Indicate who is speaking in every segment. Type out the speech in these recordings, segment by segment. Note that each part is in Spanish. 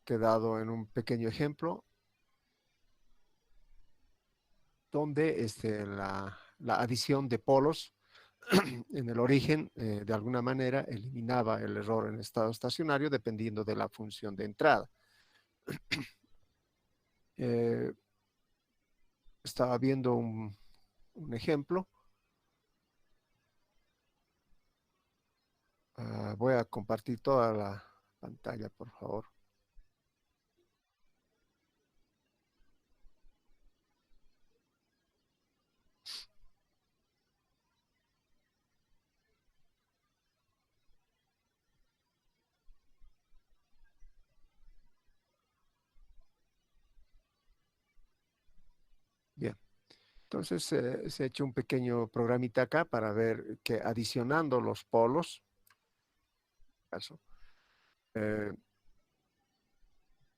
Speaker 1: quedado en un pequeño ejemplo donde la adición de polos en el origen de alguna manera eliminaba el error en estado estacionario dependiendo de la función de entrada. Eh, Estaba viendo un ejemplo. Voy a compartir toda la pantalla, por favor. Bien, entonces se ha hecho un pequeño programita acá para ver que adicionando los polos, caso, eh,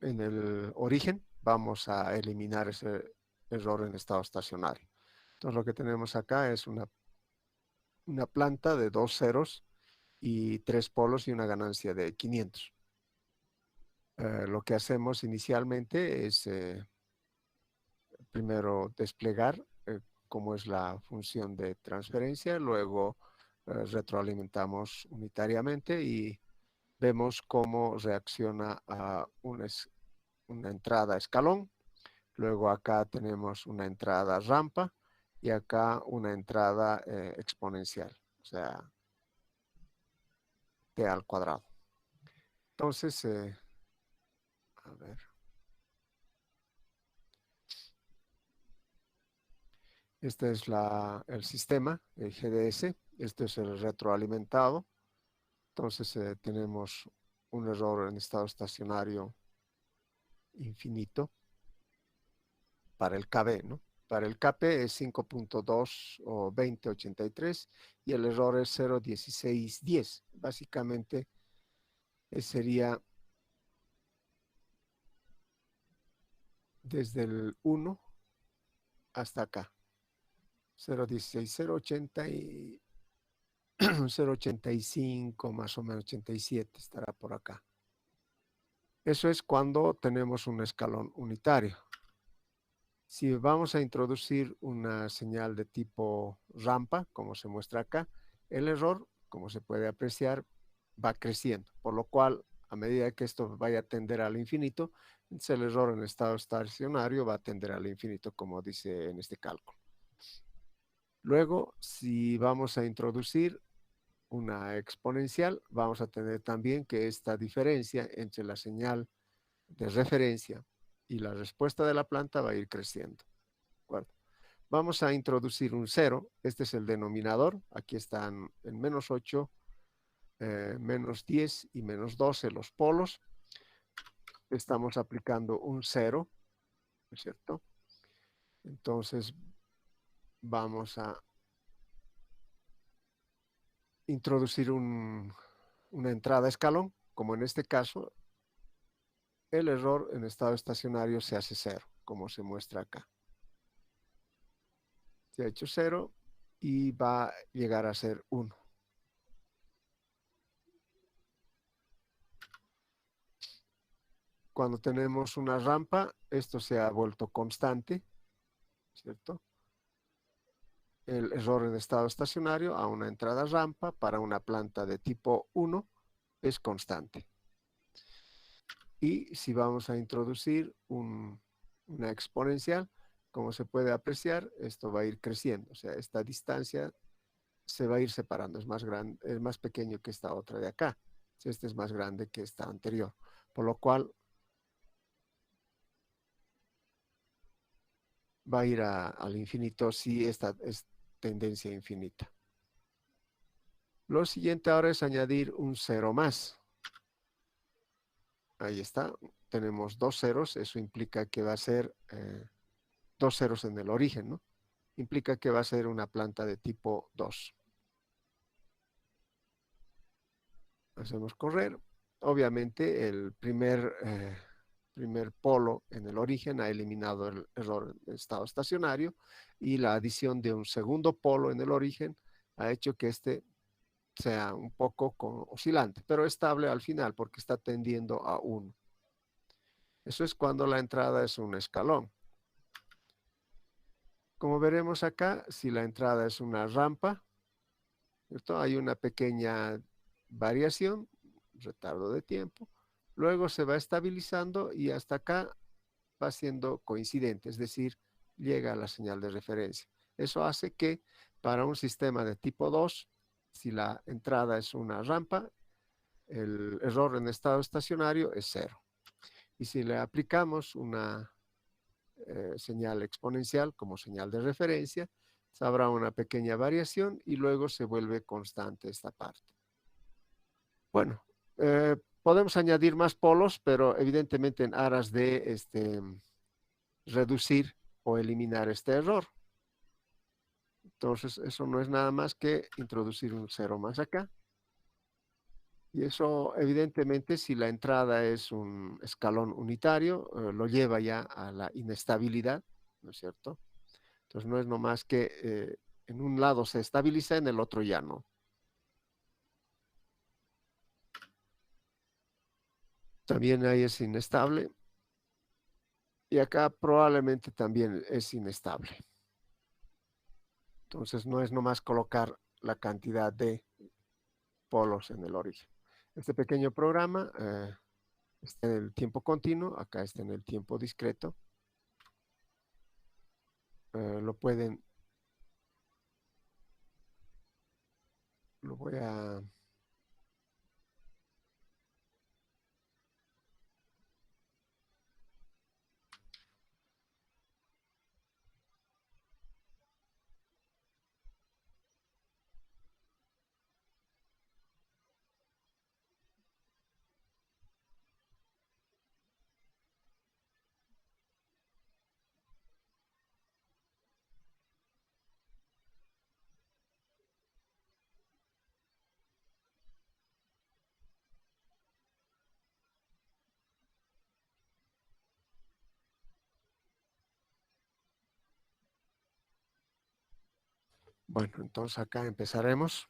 Speaker 1: en el origen, vamos a eliminar ese error en estado estacionario. Entonces lo que tenemos acá es una planta de 2 ceros y 3 polos y una ganancia de 500. Lo que hacemos inicialmente es primero desplegar cómo es la función de transferencia, luego retroalimentamos unitariamente y vemos cómo reacciona a una entrada escalón. Luego acá tenemos una entrada rampa y acá una entrada exponencial, o sea, t al cuadrado. Entonces, a ver, este es el sistema, el GDS, este es el retroalimentado. Entonces tenemos un error en estado estacionario infinito para el KB, ¿no? Para el KP es 5.2 o 2083 y el error es 0.1610. Básicamente sería desde el 1 hasta acá. 0.16, 0.80 y 0.85, más o menos 87 estará por acá. Eso es cuando tenemos un escalón unitario. Si vamos a introducir una señal de tipo rampa, como se muestra acá, el error, como se puede apreciar, va creciendo, por lo cual, a medida que esto vaya a tender al infinito, el error en estado estacionario va a tender al infinito, como dice en este cálculo. Luego, si vamos a introducir una exponencial, vamos a tener también que esta diferencia entre la señal de referencia y la respuesta de la planta va a ir creciendo. ¿De acuerdo? Vamos a introducir un 0. Este es el denominador. Aquí están en menos 8, menos 10 y menos 12 los polos. Estamos aplicando un 0, ¿no es cierto? Entonces vamos a introducir una entrada escalón, como en este caso, el error en estado estacionario se hace 0, como se muestra acá. Se ha hecho 0 y va a llegar a ser 1. Cuando tenemos una rampa, esto se ha vuelto constante, ¿cierto? El error en estado estacionario a una entrada rampa para una planta de tipo 1 es constante. Y si vamos a introducir una exponencial, como se puede apreciar, esto va a ir creciendo. O sea, esta distancia se va a ir separando. Es más grande, es más pequeño que esta otra de acá. Este es más grande que esta anterior. Por lo cual va a ir al infinito si esta es tendencia infinita. Lo siguiente ahora es añadir un 0 más. Ahí está. Tenemos 2 ceros. Eso implica que va a ser 2 ceros en el origen, ¿no? Implica que va a ser una planta de tipo 2. Hacemos correr. Obviamente el primer polo en el origen ha eliminado el error de estado estacionario y la adición de un segundo polo en el origen ha hecho que este sea un poco oscilante, pero estable al final porque está tendiendo a 1. Eso es cuando la entrada es un escalón. Como veremos acá, si la entrada es una rampa, ¿cierto? Hay una pequeña variación, retardo de tiempo. Luego se va estabilizando y hasta acá va siendo coincidente, es decir, llega a la señal de referencia. Eso hace que para un sistema de tipo 2, si la entrada es una rampa, el error en estado estacionario es cero. Y si le aplicamos una señal exponencial como señal de referencia, habrá una pequeña variación y luego se vuelve constante esta parte. Bueno, podemos añadir más polos, pero evidentemente en aras de reducir o eliminar este error. Entonces, eso no es nada más que introducir un cero más acá. Y eso, evidentemente, si la entrada es un escalón unitario, lo lleva ya a la inestabilidad, ¿no es cierto? Entonces, no es nomás que en un lado se estabiliza, en el otro ya no. También ahí es inestable. Y acá probablemente también es inestable. Entonces, no es nomás colocar la cantidad de polos en el origen. Este pequeño programa está en el tiempo continuo, acá está en el tiempo discreto. Lo pueden, lo voy a, bueno, entonces acá empezaremos.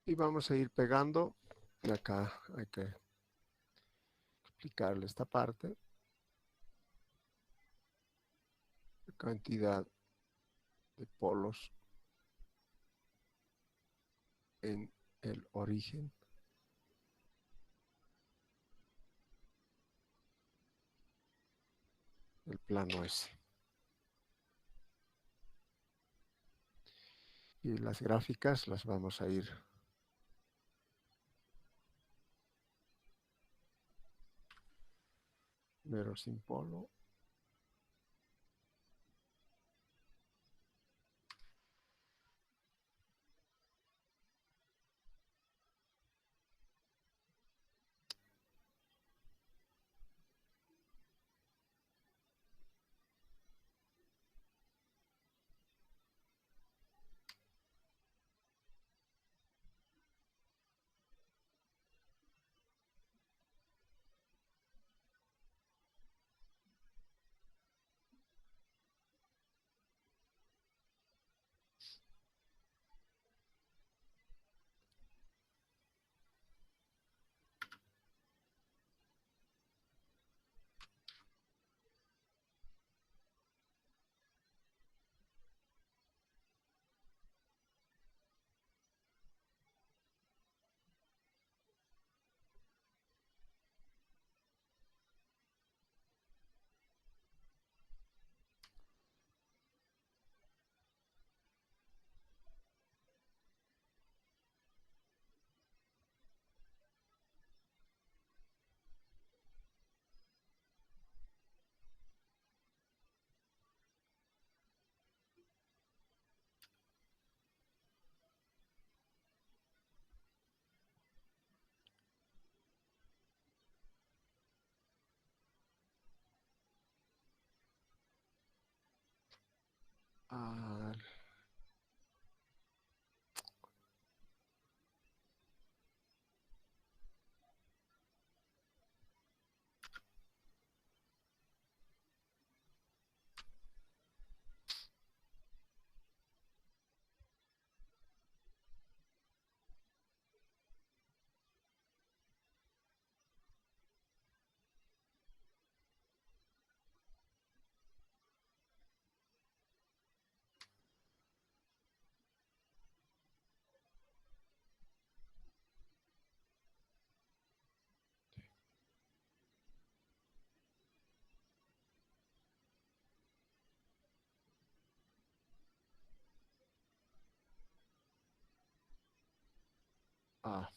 Speaker 1: Y vamos a ir pegando. Y acá hay que explicarle esta parte. La cantidad de polos en el origen del plano S. Y las gráficas las vamos a ir mero sin polo. Ah, ah,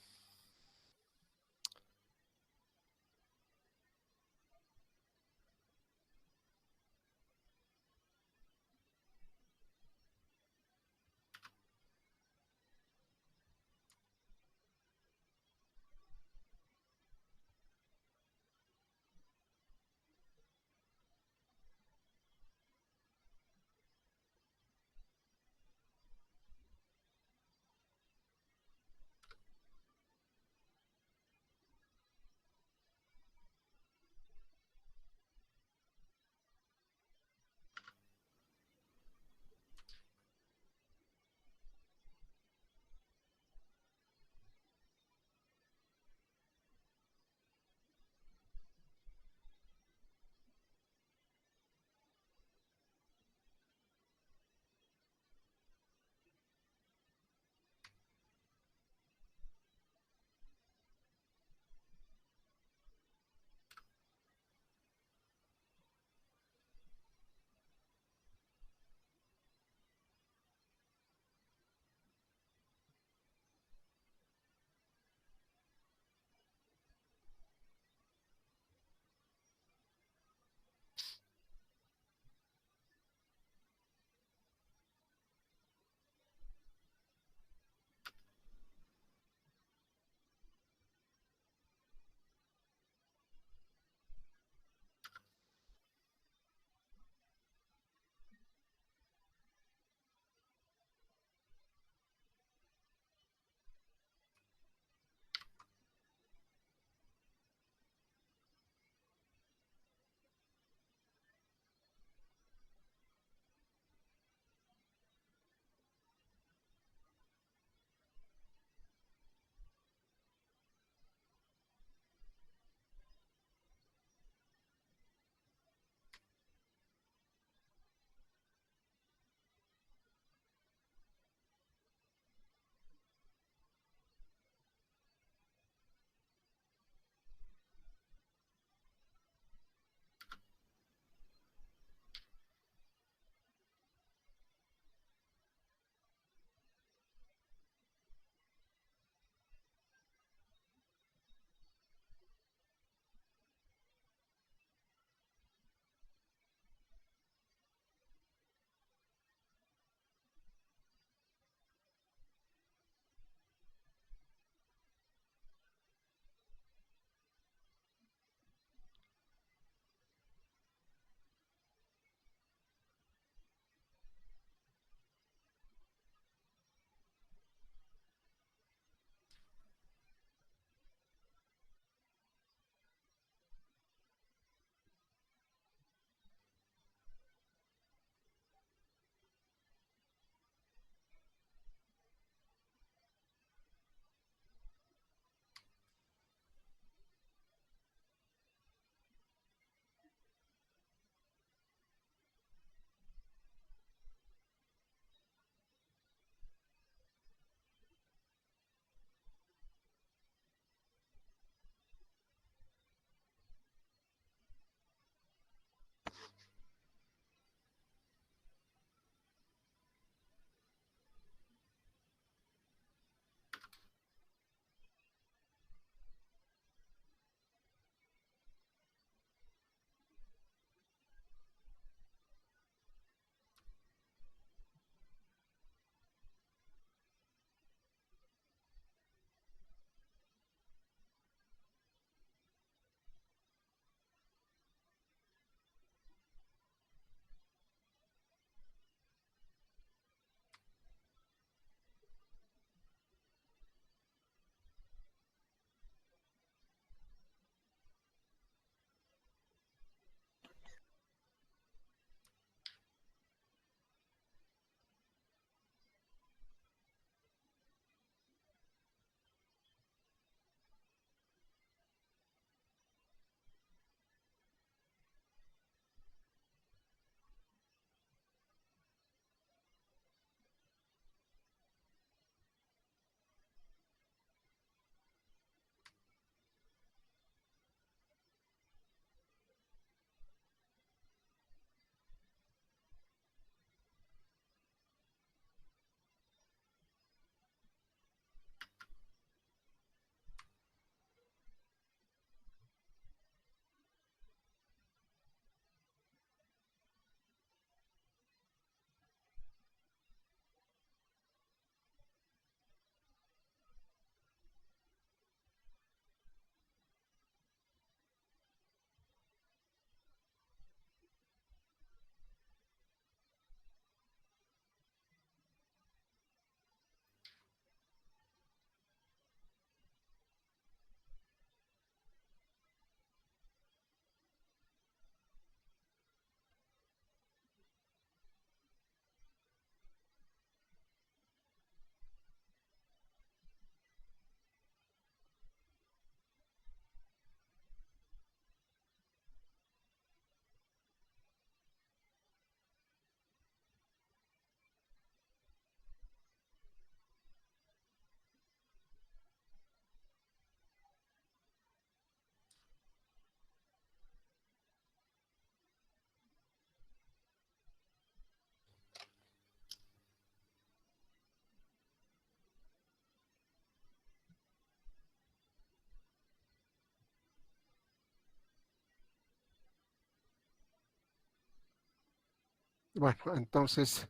Speaker 1: Bueno, entonces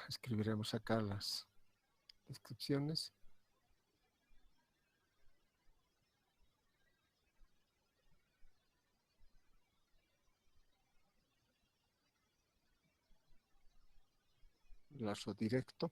Speaker 1: escribiremos acá las descripciones. Lazo directo.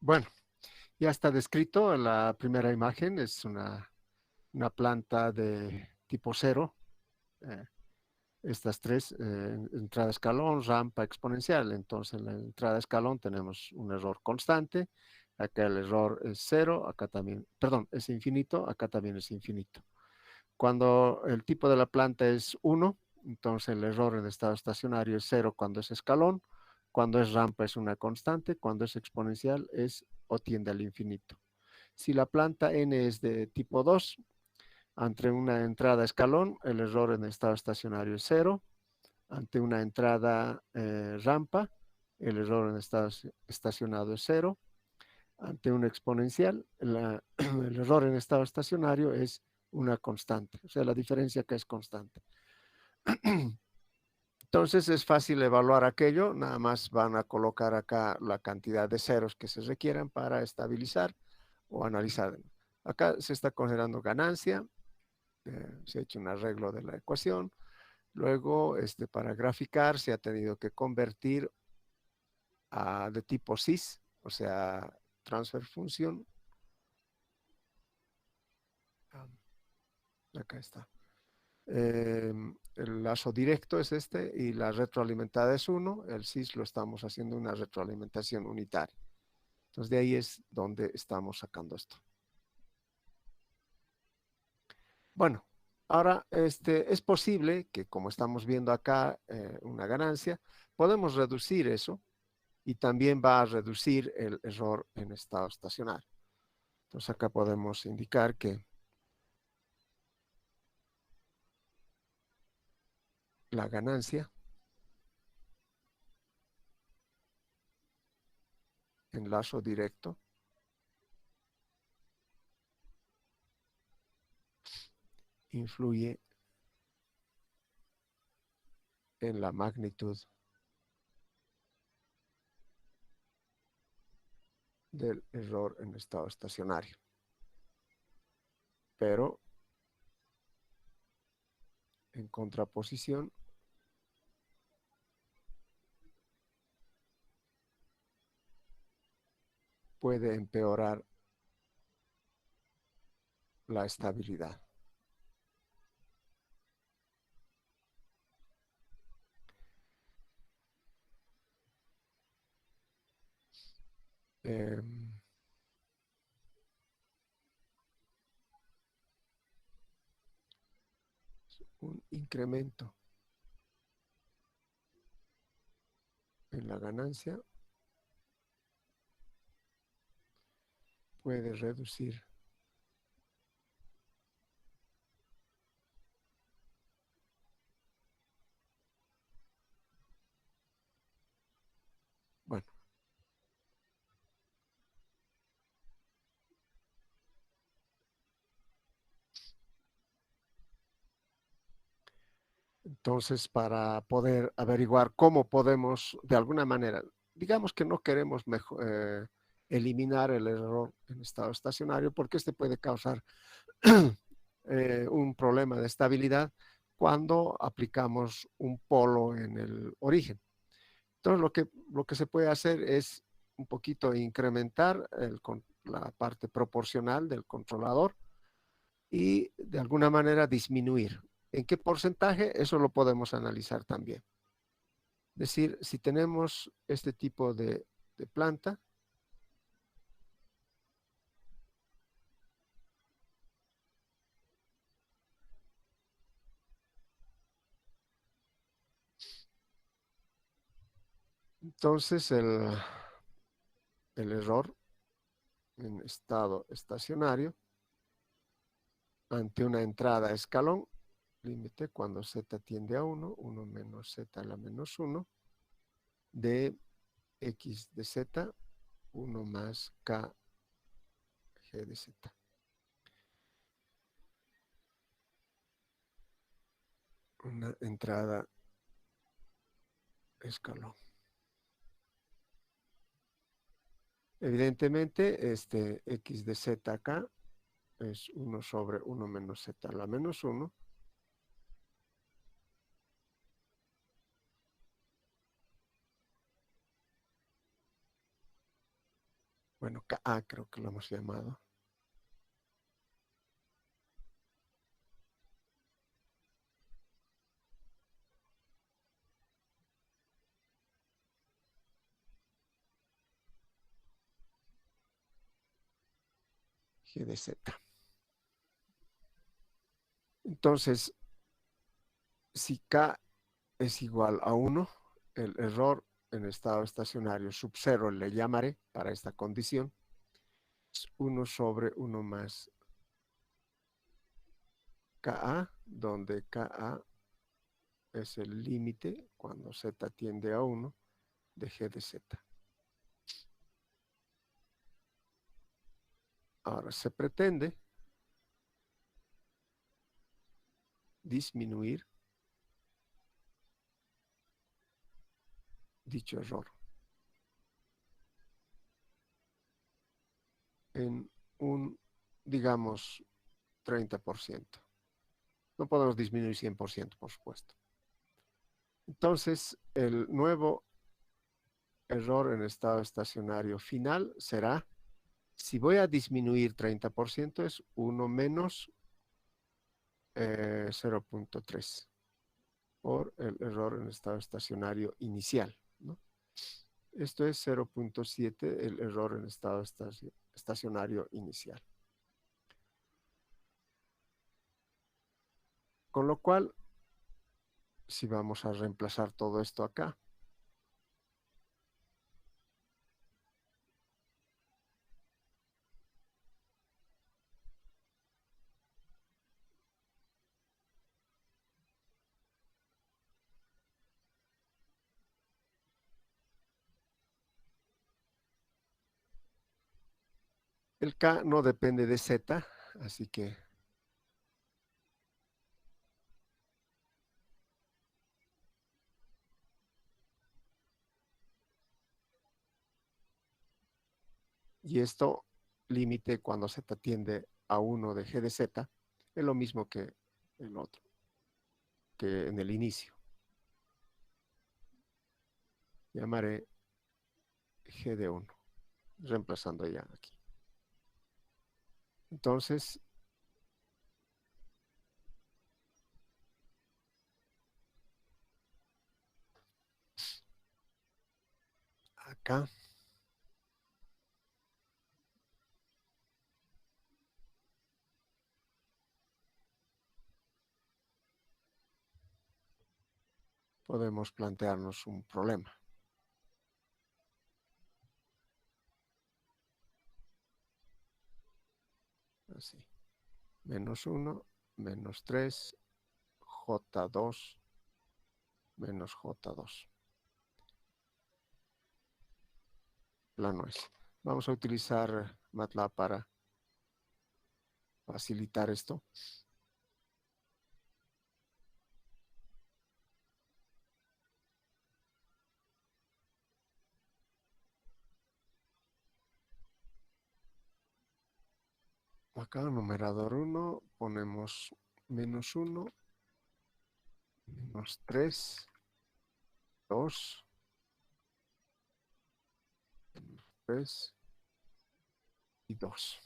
Speaker 1: Bueno, ya está descrito. La primera imagen es una planta de tipo cero. eh, Estas tres, entrada escalón, rampa exponencial. Entonces, en la entrada escalón tenemos un error constante. Acá el error es cero, acá también, perdón, es infinito, acá también es infinito. Cuando el tipo de la planta es uno, entonces el error en estado estacionario es cero cuando es escalón. Cuando es rampa es una constante. Cuando es exponencial es o tiende al infinito. Si la planta n es de tipo 2, ante una entrada escalón, el error en estado estacionario es cero. Ante una entrada rampa, el error en estado estacionado es cero. Ante un exponencial, el error en estado estacionario es una constante, o sea, la diferencia que es constante. Entonces es fácil evaluar aquello, nada más van a colocar acá la cantidad de ceros que se requieran para estabilizar o analizar. Acá se está considerando ganancia, se ha hecho un arreglo de la ecuación. Luego, para graficar, se ha tenido que convertir de tipo sys, o sea, transfer function. Acá está. El lazo directo es este y la retroalimentada es 1. El sys lo estamos haciendo una retroalimentación unitaria. Entonces, de ahí es donde estamos sacando esto. Bueno, ahora es posible que, como estamos viendo acá una ganancia, podemos reducir eso y también va a reducir el error en estado estacionario. Entonces acá podemos indicar que la ganancia en lazo directo influye en la magnitud del error en estado estacionario. Pero en contraposición, puede empeorar la estabilidad. Un incremento en la ganancia puede reducir bueno, entonces para poder averiguar cómo podemos de alguna manera, digamos que no queremos eliminar el error en estado estacionario porque este puede causar un problema de estabilidad cuando aplicamos un polo en el origen. Entonces, lo que se puede hacer es un poquito incrementar la parte proporcional del controlador y de alguna manera disminuir. ¿En qué porcentaje? Eso lo podemos analizar también. Es decir, si tenemos este tipo de planta, entonces el error en estado estacionario ante una entrada a escalón, límite cuando z tiende a 1, 1 menos z a la menos 1, de x de z, 1 más k g de z. Una entrada escalón. Evidentemente, este x de z acá es 1 sobre 1 menos z a la menos 1. Bueno, KA creo que lo hemos llamado. G de Z. Entonces, si K es igual a 1, el error en estado estacionario sub 0 le llamaré para esta condición, es 1 sobre 1 más KA, donde KA es el límite cuando Z tiende a 1 de G de Z. Ahora se pretende disminuir dicho error en un, digamos, 30%. No podemos disminuir 100%, por supuesto. Entonces, el nuevo error en estado estacionario final será, si voy a disminuir 30%, es 1 menos 0.3 por el error en estado estacionario inicial, ¿no? Esto es 0.7 el error en estado estacionario inicial. Con lo cual, si vamos a reemplazar todo esto acá, el K no depende de Z, así que Y esto límite cuando z tiende a 1 de g de z es lo mismo que el otro, que en el inicio. Llamaré g de 1, reemplazando ya aquí. Entonces, acá podemos plantearnos un problema. Así. Menos 1, menos 3, J2, menos J2. Plano S. Vamos a utilizar MATLAB para facilitar esto. Acá, numerador 1, ponemos menos 1, menos 3, 2, 3 y 2.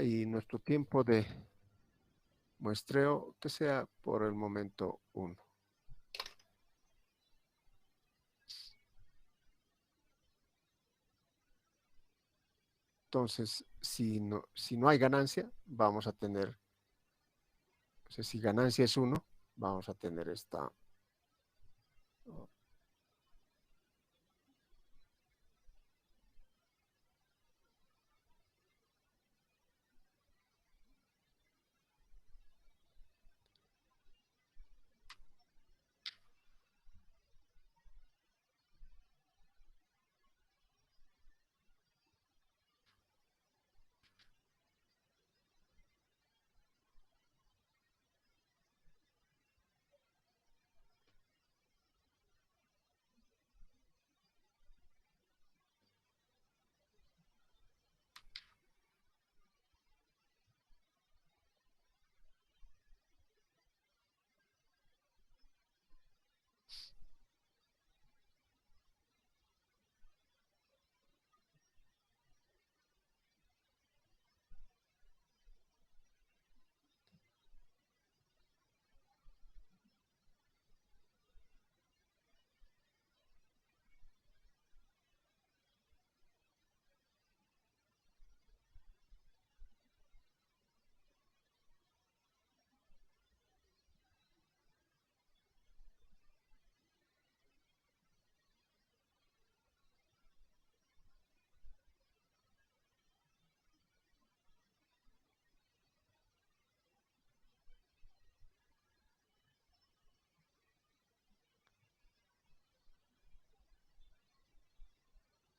Speaker 1: Y nuestro tiempo de muestreo que sea por el momento 1. Entonces, si no hay ganancia, vamos a tener, o sea, si ganancia es 1, vamos a tener esta.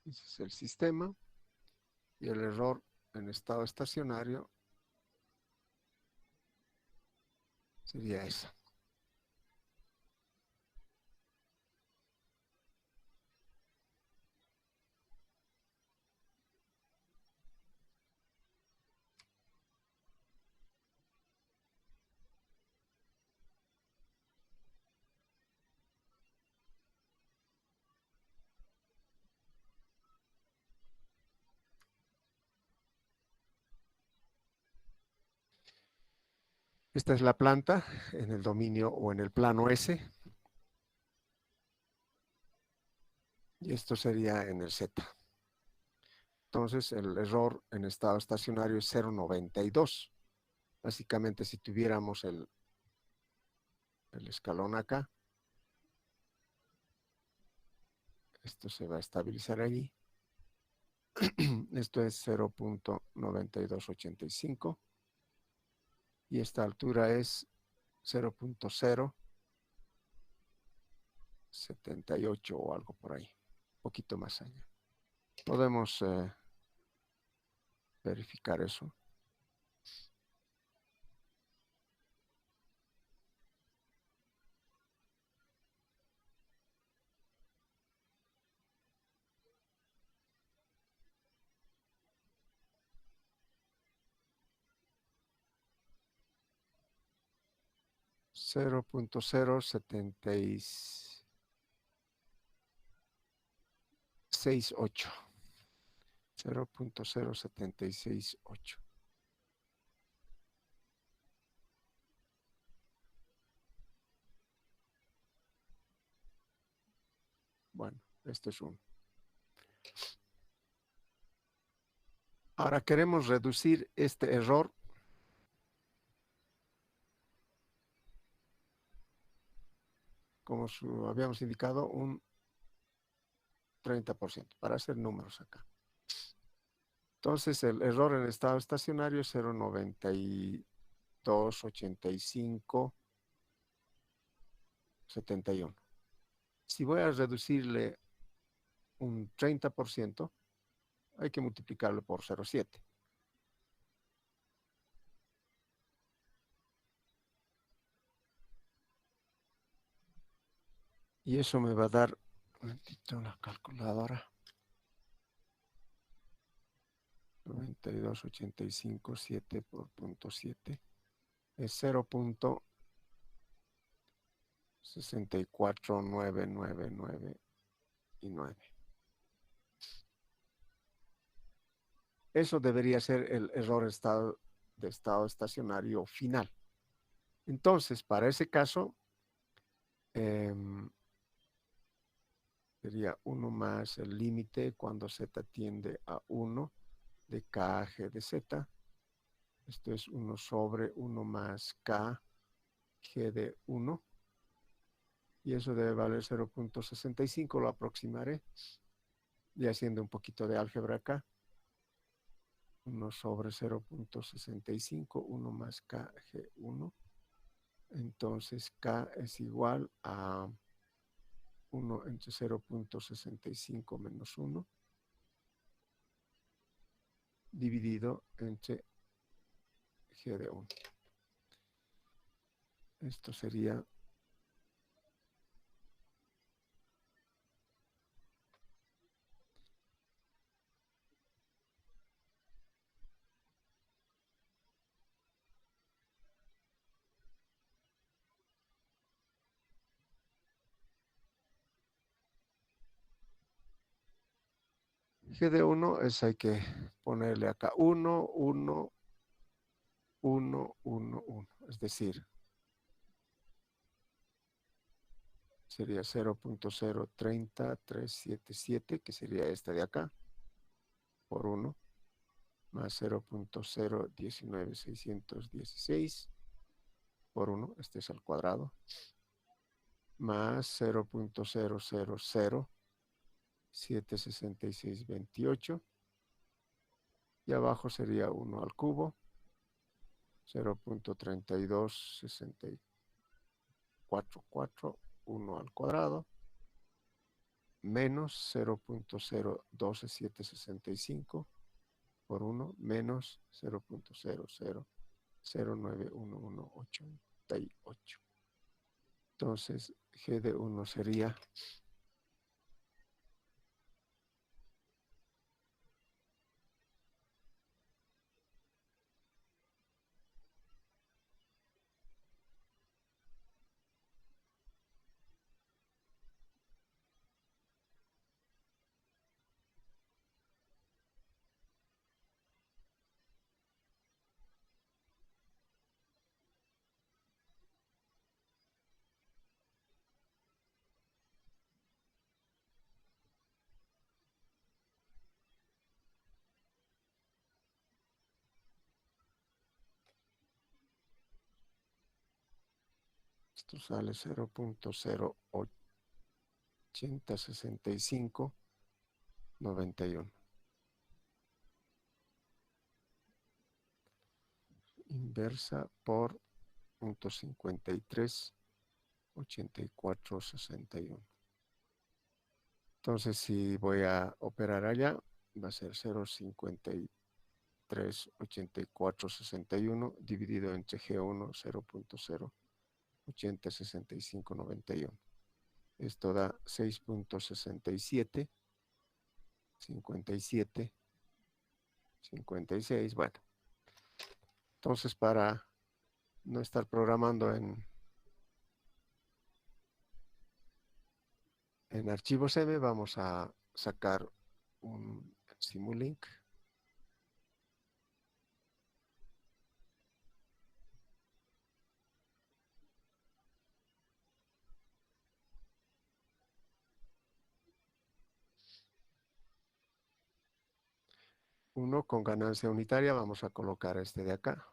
Speaker 1: Ese es el sistema. Y el error en estado estacionario sería esa. Esta es la planta en el dominio o en el plano S. Y esto sería en el Z. Entonces, el error en estado estacionario es 0,92. Básicamente, si tuviéramos el escalón acá, esto se va a estabilizar allí. Esto es 0,9285. Y esta altura es 0,078 o algo por ahí. Un poquito más allá. Podemos verificar eso. 0.0768. 0.0768. Bueno, este es uno. Ahora queremos reducir este error como habíamos indicado, un 30%, para hacer números acá. Entonces, el error en estado estacionario es 0.928571. Si voy a reducirle un 30%, hay que multiplicarlo por 0.7. Y eso me va a dar, un momentito, una calculadora. 92.85.7 por 0.7 es 0.64999 Eso debería ser el error de estado estacionario final. Entonces, para ese caso, sería 1 más el límite cuando z tiende a 1 de k g de z. Esto es 1 sobre 1 más k g de 1. Y eso debe valer 0.65, lo aproximaré. Y haciendo un poquito de álgebra acá. 1 sobre 0.65, 1 más kg1. Entonces K es igual a 1 entre 0.65 menos 1 dividido entre G de 1. Esto sería G de 1 es hay que ponerle acá 1, 1, 1, 1, 1. Es decir, sería 0.030377, que sería esta de acá, por 1, más 0.019616 por 1, este es al cuadrado, más 0.00076628, y abajo sería 1 al cubo, 0.32644, 1 al cuadrado, menos 0.012765 por 1, menos 0.00091188. Entonces, G de 1 sería 0.086591. Inversa por 0.538461. Entonces, si voy a operar allá, va a ser 0.538461 dividido entre G1, 0.0806591. Esto da 6.67, 57, 56. Bueno, entonces para no estar programando en En archivos M vamos a sacar un Simulink. Uno con ganancia unitaria, vamos a colocar este de acá.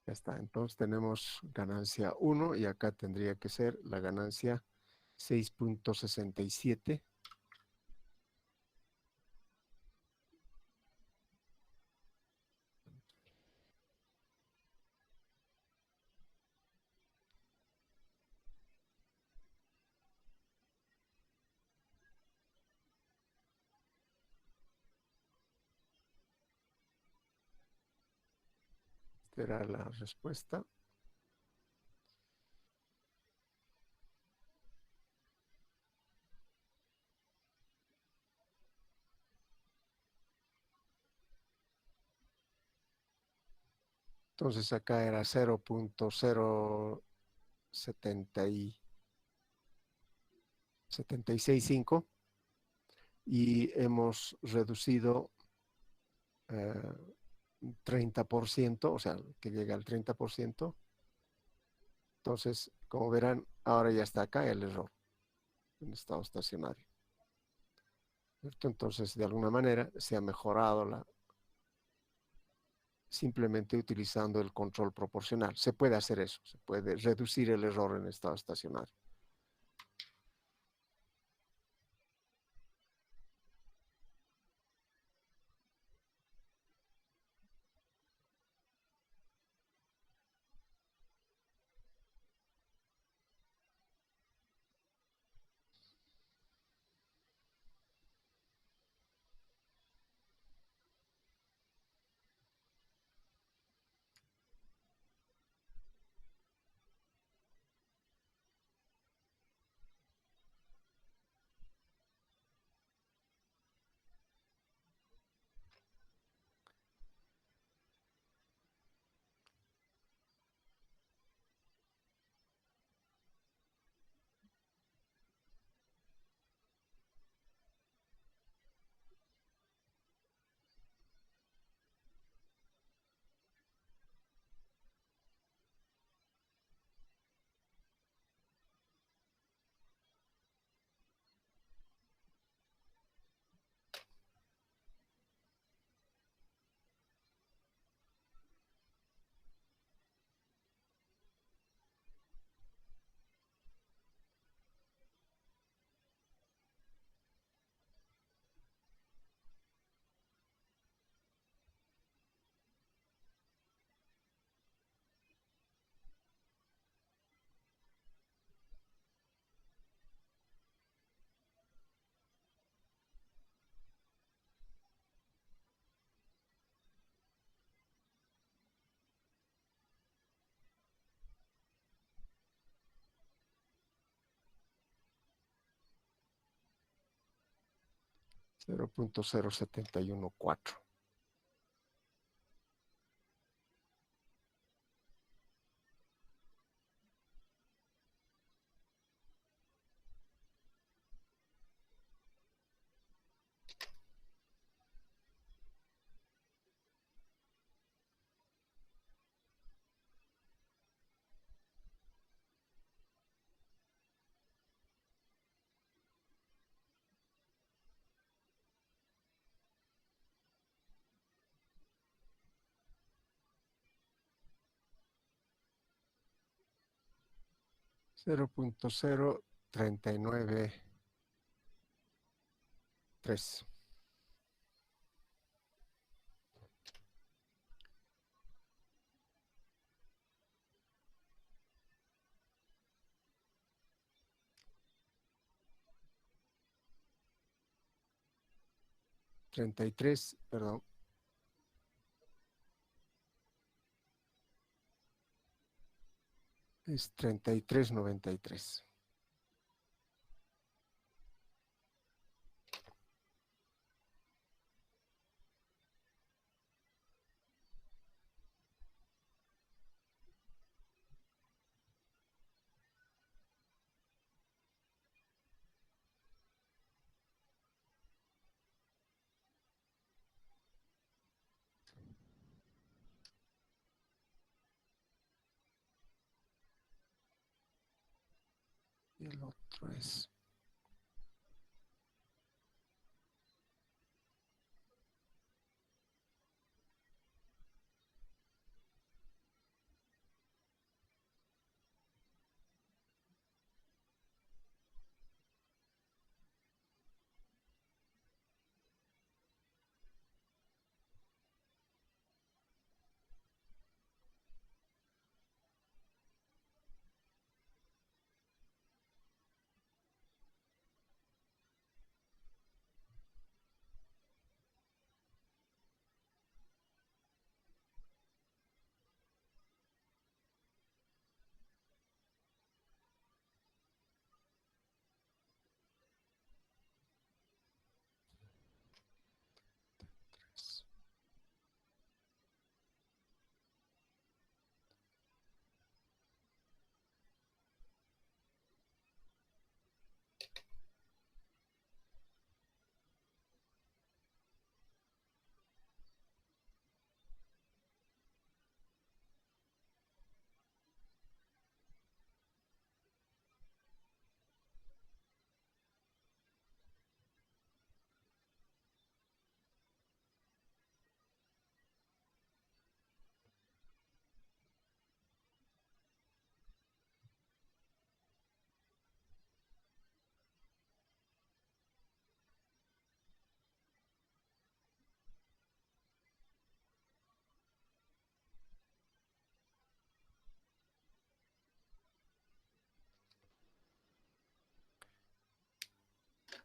Speaker 1: Ya está, entonces tenemos ganancia 1 y acá tendría que ser la ganancia 6.67. Esta era la respuesta. Entonces acá era 0.076.5 y hemos reducido 30%, o sea, que llega al 30%. Entonces, como verán, ahora ya está acá el error en estado estacionario, ¿cierto? Entonces, de alguna manera se ha mejorado simplemente utilizando el control proporcional. Se puede hacer eso, se puede reducir el error en estado estacionario. 0.0714. Cero punto cero treinta y nueve tres. 33, perdón. Es 33.93. Y el otro es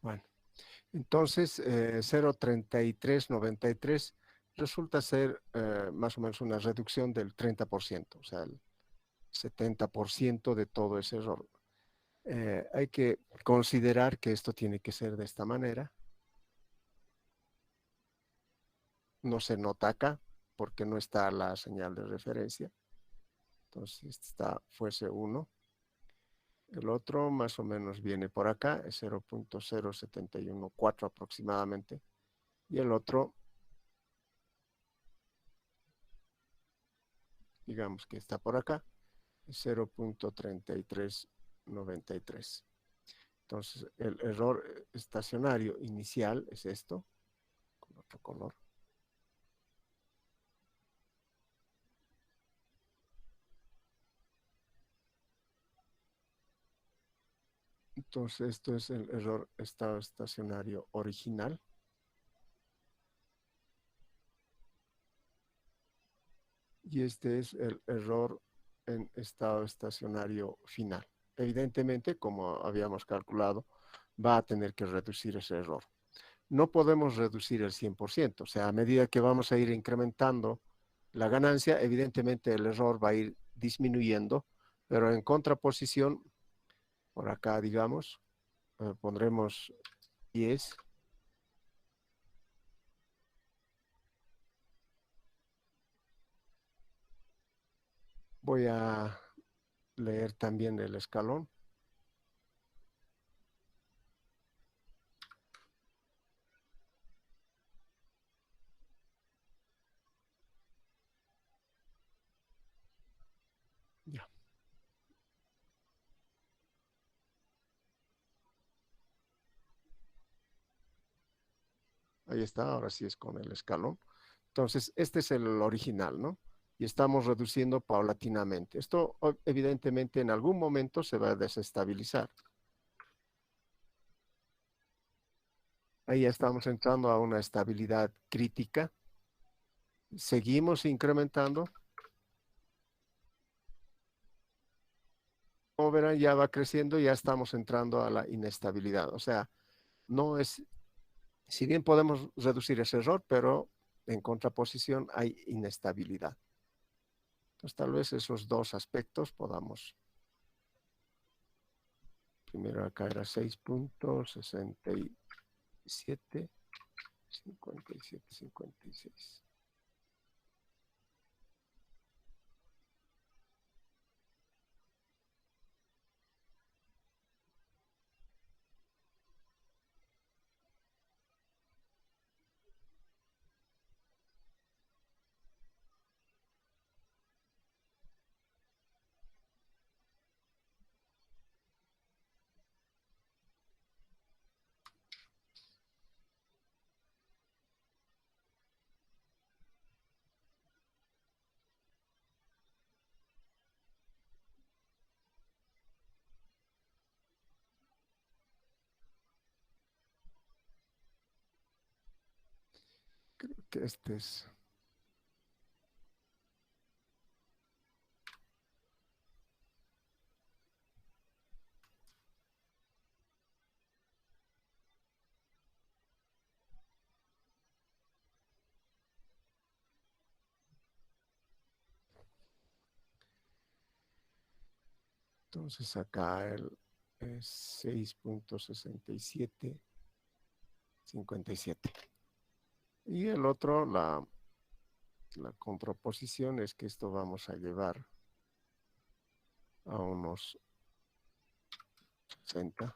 Speaker 1: bueno. Entonces, 0.3393 resulta ser más o menos una reducción del 30%, o sea, el 70% de todo ese error. Hay que considerar que esto tiene que ser de esta manera. No se nota acá porque no está la señal de referencia. Entonces, fuese 1. El otro más o menos viene por acá, es 0.0714 aproximadamente. Y el otro, digamos que está por acá, es 0.3393. Entonces, el error estacionario inicial es esto, con otro color. Entonces, esto es el error estado estacionario original. Y este es el error en estado estacionario final. Evidentemente, como habíamos calculado, va a tener que reducir ese error. No podemos reducir el 100%, o sea, a medida que vamos a ir incrementando la ganancia, evidentemente el error va a ir disminuyendo, pero en contraposición, por acá, digamos, pondremos 10 Voy a leer también el escalón. Ya. Ahí está, ahora sí es con el escalón. Entonces, este es el original, ¿no? Y estamos reduciendo paulatinamente. Esto evidentemente en algún momento se va a desestabilizar. Ahí ya estamos entrando a una estabilidad crítica. Seguimos incrementando. Como verán, ya va creciendo, ya estamos entrando a la inestabilidad. O sea, no es, si bien podemos reducir ese error, pero en contraposición hay inestabilidad. Entonces, tal vez esos dos aspectos podamos. Primero acá era 6.67, 57, 56. Creo que este es. Entonces acá el es 6.67, 57. Y el otro, la contraposición es que esto vamos a llevar a unos 60.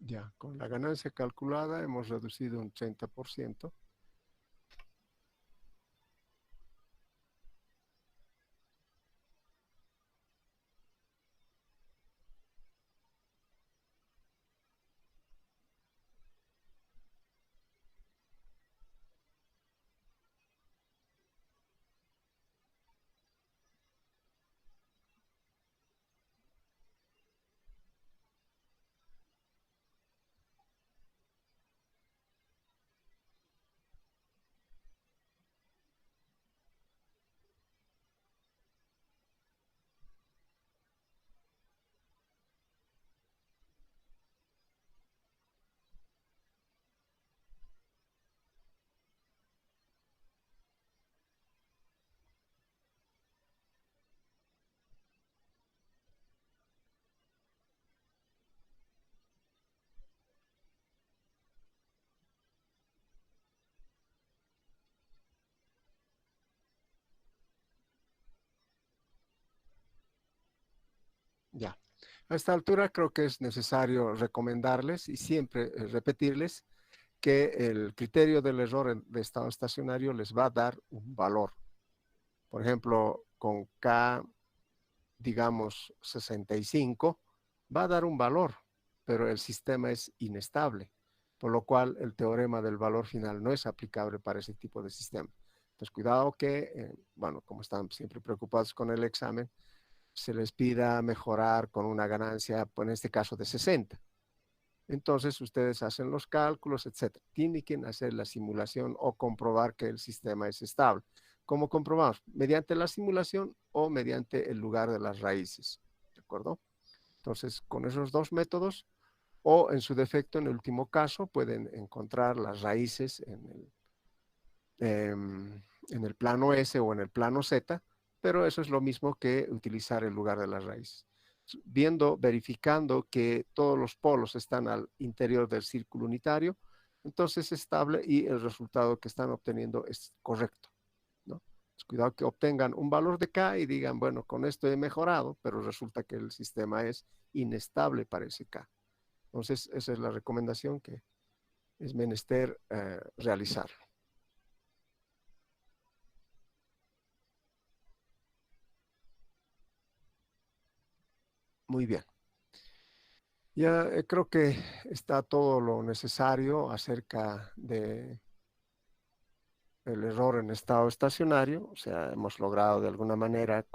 Speaker 1: Ya, con la ganancia calculada hemos reducido un 30%. Ya. A esta altura creo que es necesario recomendarles y siempre repetirles que el criterio del error de estado estacionario les va a dar un valor. Por ejemplo, con K, digamos 65, va a dar un valor, pero el sistema es inestable, por lo cual el teorema del valor final no es aplicable para ese tipo de sistema. Entonces, cuidado que, bueno, como están siempre preocupados con el examen, se les pida mejorar con una ganancia, pues en este caso de 60. Entonces ustedes hacen los cálculos, etcétera. Tienen que hacer la simulación o comprobar que el sistema es estable. ¿Cómo comprobamos? Mediante la simulación o mediante el lugar de las raíces. ¿De acuerdo? Entonces, con esos dos métodos, o en su defecto, en el último caso, pueden encontrar las raíces en el plano S o en el plano Z, pero eso es lo mismo que utilizar el lugar de las raíces. Verificando que todos los polos están al interior del círculo unitario, entonces es estable y el resultado que están obteniendo es correcto, ¿no? Cuidado que obtengan un valor de K y digan, bueno, con esto he mejorado, pero resulta que el sistema es inestable para ese K. Entonces, esa es la recomendación que es menester realizar. Muy bien. Ya creo que está todo lo necesario acerca de el error en estado estacionario. O sea, hemos logrado de alguna manera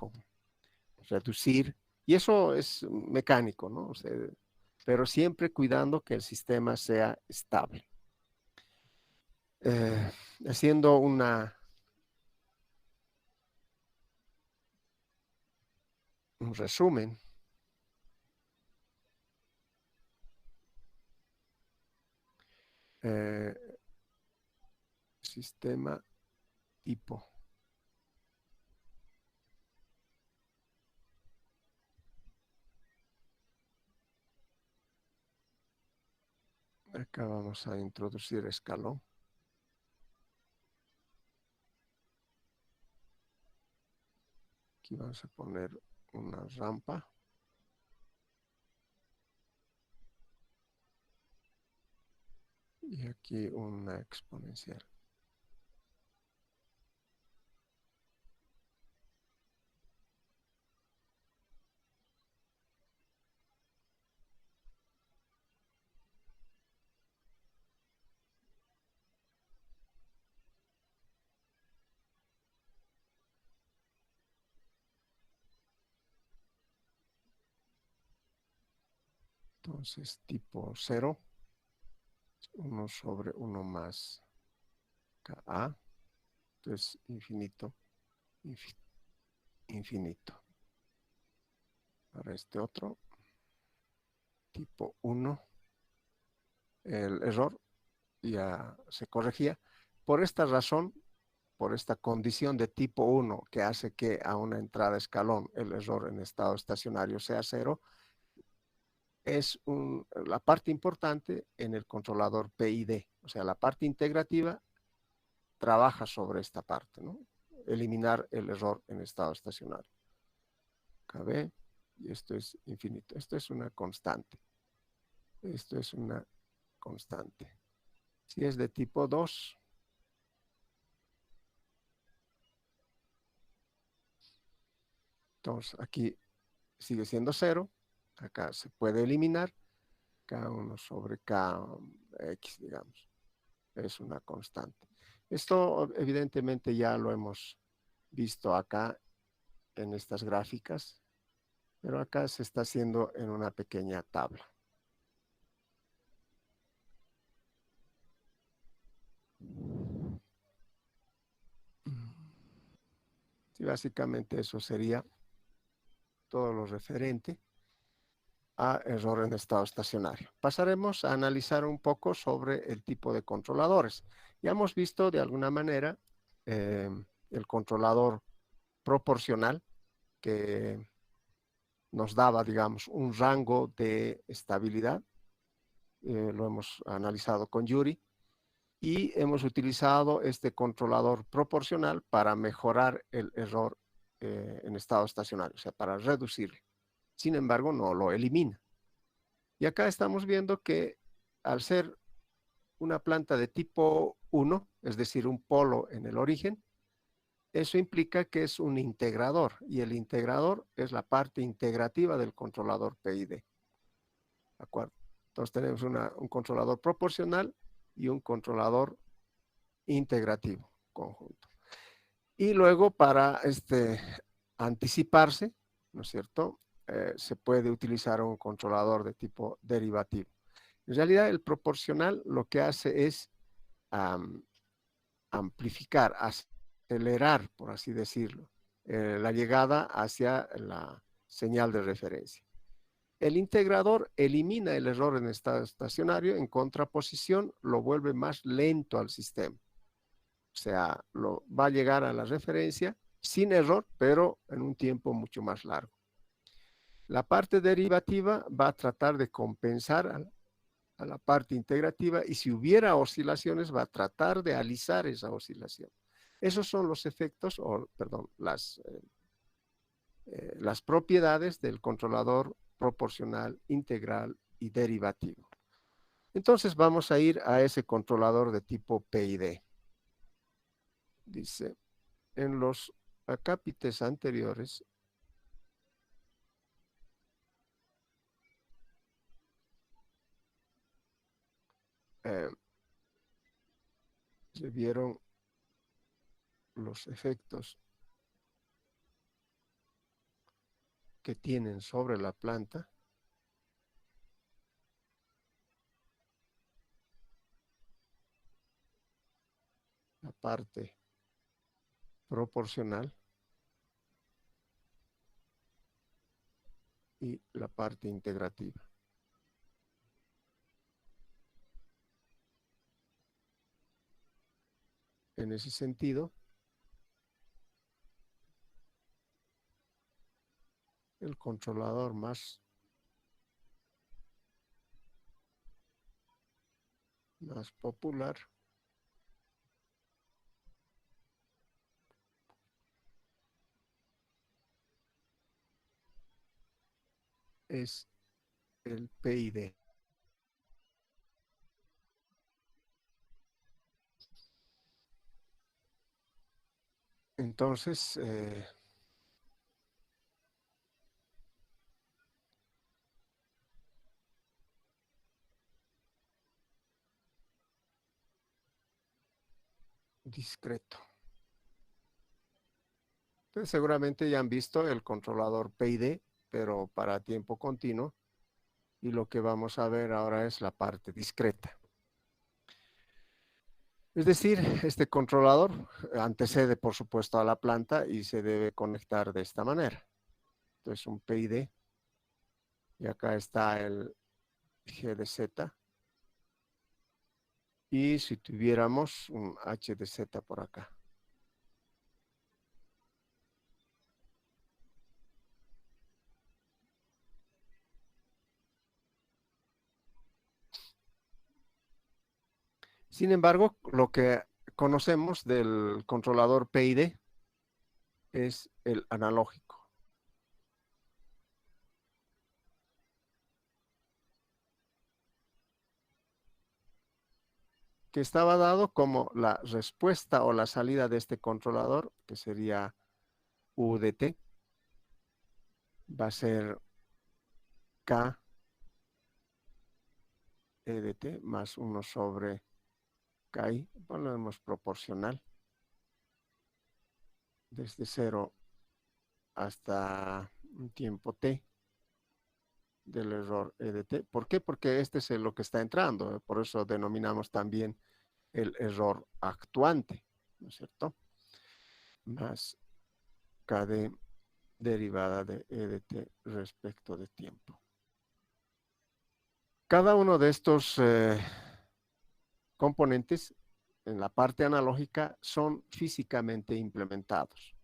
Speaker 1: reducir, y eso es mecánico, ¿no? O sea, pero siempre cuidando que el sistema sea estable. Haciendo un resumen, eh, sistema tipo. Acá vamos a introducir escalón. Aquí vamos a poner una rampa. Y aquí una exponencial. Entonces, tipo 0, 1 sobre 1 más Ka. Entonces, infinito, infinito. Para este otro, tipo 1, el error ya se corregía. Por esta razón, por esta condición de tipo 1 que hace que a una entrada escalón el error en estado estacionario sea 0, es la parte importante en el controlador PID. O sea, la parte integrativa trabaja sobre esta parte, ¿no? Eliminar el error en estado estacionario. KB, y esto es infinito. Esto es una constante. Esto es una constante. Si es de tipo 2, entonces aquí sigue siendo 0. Acá se puede eliminar. K1 sobre Kx, digamos. Es una constante. Esto evidentemente ya lo hemos visto acá en estas gráficas, pero acá se está haciendo en una pequeña tabla. Sí, básicamente eso sería todo lo referente a error en estado estacionario. Pasaremos a analizar un poco sobre el tipo de controladores. Ya hemos visto de alguna manera el controlador proporcional que nos daba, digamos, un rango de estabilidad. Lo hemos analizado con Yuri. Y hemos utilizado este controlador proporcional para mejorar el error en estado estacionario, o sea, para reducirlo. Sin embargo, no lo elimina. Y acá estamos viendo que al ser una planta de tipo 1, es decir, un polo en el origen, eso implica que es un integrador, y el integrador es la parte integrativa del controlador PID. ¿De acuerdo? Entonces tenemos un controlador proporcional y un controlador integrativo conjunto. Y luego para anticiparse, ¿no es cierto? Se puede utilizar un controlador de tipo derivativo. En realidad, el proporcional lo que hace es am, amplificar, acelerar, por así decirlo, la llegada hacia la señal de referencia. El integrador elimina el error en estado estacionario, en contraposición lo vuelve más lento al sistema. O sea, va a llegar a la referencia sin error, pero en un tiempo mucho más largo. La parte derivativa va a tratar de compensar a la parte integrativa y si hubiera oscilaciones va a tratar de alisar esa oscilación. Esos son los efectos, o perdón, las propiedades del controlador proporcional, integral y derivativo. Entonces vamos a ir a ese controlador de tipo PID. Dice, en los acápites anteriores, eh, se vieron los efectos que tienen sobre la planta la parte proporcional y la parte integrativa. En ese sentido, el controlador más popular es el PID. Entonces, discreto. Entonces, seguramente ya han visto el controlador PID, pero para tiempo continuo. Y lo que vamos a ver ahora es la parte discreta. Es decir, este controlador antecede, por supuesto, a la planta y se debe conectar de esta manera. Entonces, un PID. Y acá está el G de Z. Y si tuviéramos un H de Z por acá. Sin embargo, lo que conocemos del controlador PID es el analógico, que estaba dado como la respuesta o la salida de este controlador, que sería U de T, va a ser K E de T más 1 sobre KI, ponemos proporcional, desde 0 hasta un tiempo T del error E de T. ¿Por qué? Porque este es lo que está entrando, por eso denominamos también el error actuante, ¿no es cierto? Más KD derivada de E de T respecto de tiempo. Cada uno de estos componentes en la parte analógica son físicamente implementados.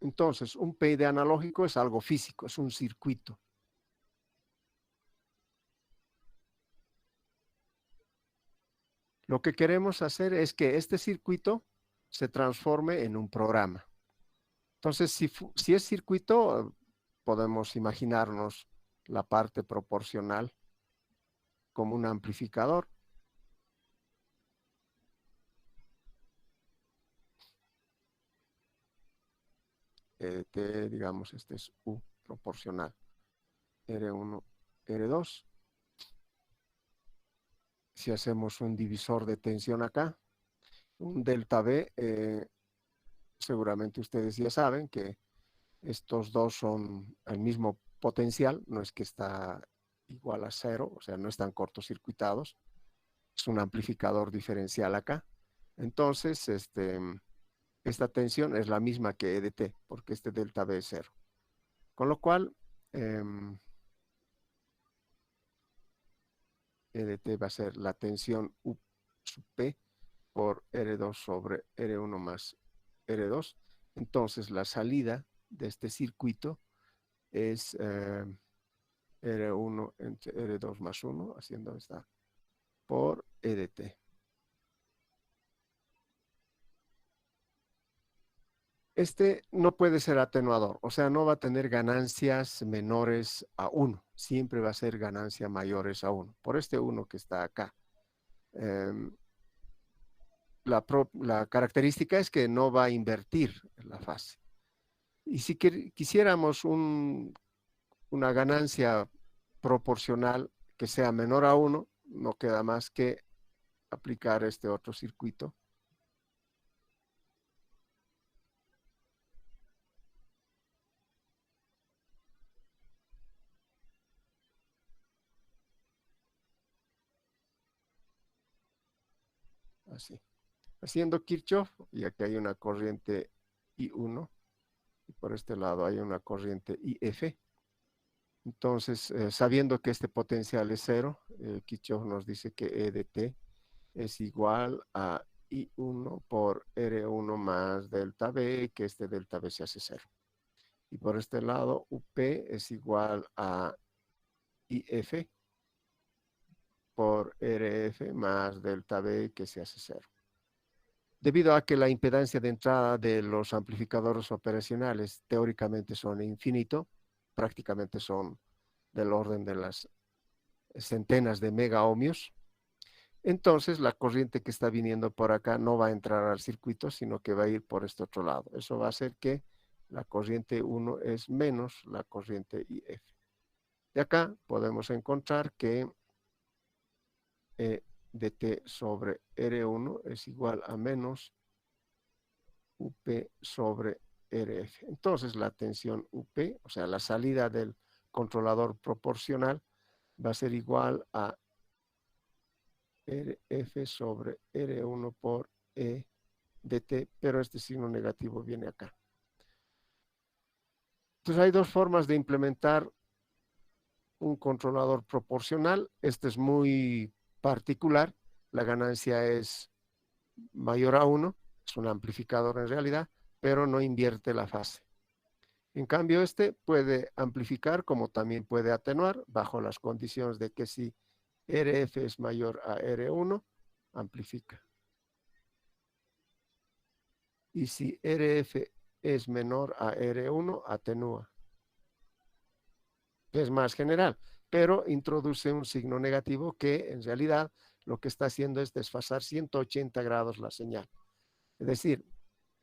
Speaker 1: Entonces, un PID analógico es algo físico, es un circuito. Lo que queremos hacer es que este circuito se transforme en un programa. Entonces, si es circuito, podemos imaginarnos la parte proporcional como un amplificador. Digamos, este es U proporcional. R1, R2. Si hacemos un divisor de tensión acá, Un delta B, seguramente ustedes ya saben que estos dos son el mismo potencial, no es que está igual a cero, o sea, no están cortocircuitados, es un amplificador diferencial acá. Entonces, esta tensión es la misma que E de T, porque este delta B es cero. Con lo cual, E de T va a ser la tensión U sub P por R2 sobre R1 más R2. Entonces, la salida de este circuito es R1 entre R2 más 1, haciendo esta, por E de T. Este no puede ser atenuador, o sea, no va a tener ganancias menores a 1, siempre va a ser ganancia mayores a 1, por este 1 que está acá. La característica es que no va a invertir la fase. Y si quisiéramos una ganancia proporcional que sea menor a 1, no queda más que aplicar este otro circuito. Así. Haciendo Kirchhoff, y aquí hay una corriente I1, y por este lado hay una corriente IF. Entonces, sabiendo que este potencial es cero, Kirchhoff nos dice que E de T es igual a I1 por R1 más delta B, que este delta B se hace cero. Y por este lado, UP es igual a IF por RF más delta B, que se hace cero. Debido a que la impedancia de entrada de los amplificadores operacionales teóricamente son infinito, prácticamente son del orden de las centenas de megaohmios, entonces la corriente que está viniendo por acá no va a entrar al circuito, sino que va a ir por este otro lado. Eso va a hacer que la corriente 1 es menos la corriente IF. De acá podemos encontrar que E de T sobre R1 es igual a menos UP sobre RF. Entonces la tensión UP, o sea, la salida del controlador proporcional, va a ser igual a RF sobre R1 por E de T, pero este signo negativo viene acá. Entonces hay dos formas de implementar un controlador proporcional. Este es muy particular. La ganancia es mayor a 1, es un amplificador en realidad, pero no invierte la fase. En cambio, este puede amplificar como también puede atenuar bajo las condiciones de que si RF es mayor a R1, amplifica. Y si RF es menor a R1, atenúa. Es más general, pero introduce un signo negativo que en realidad lo que está haciendo es desfasar 180 grados la señal. Es decir,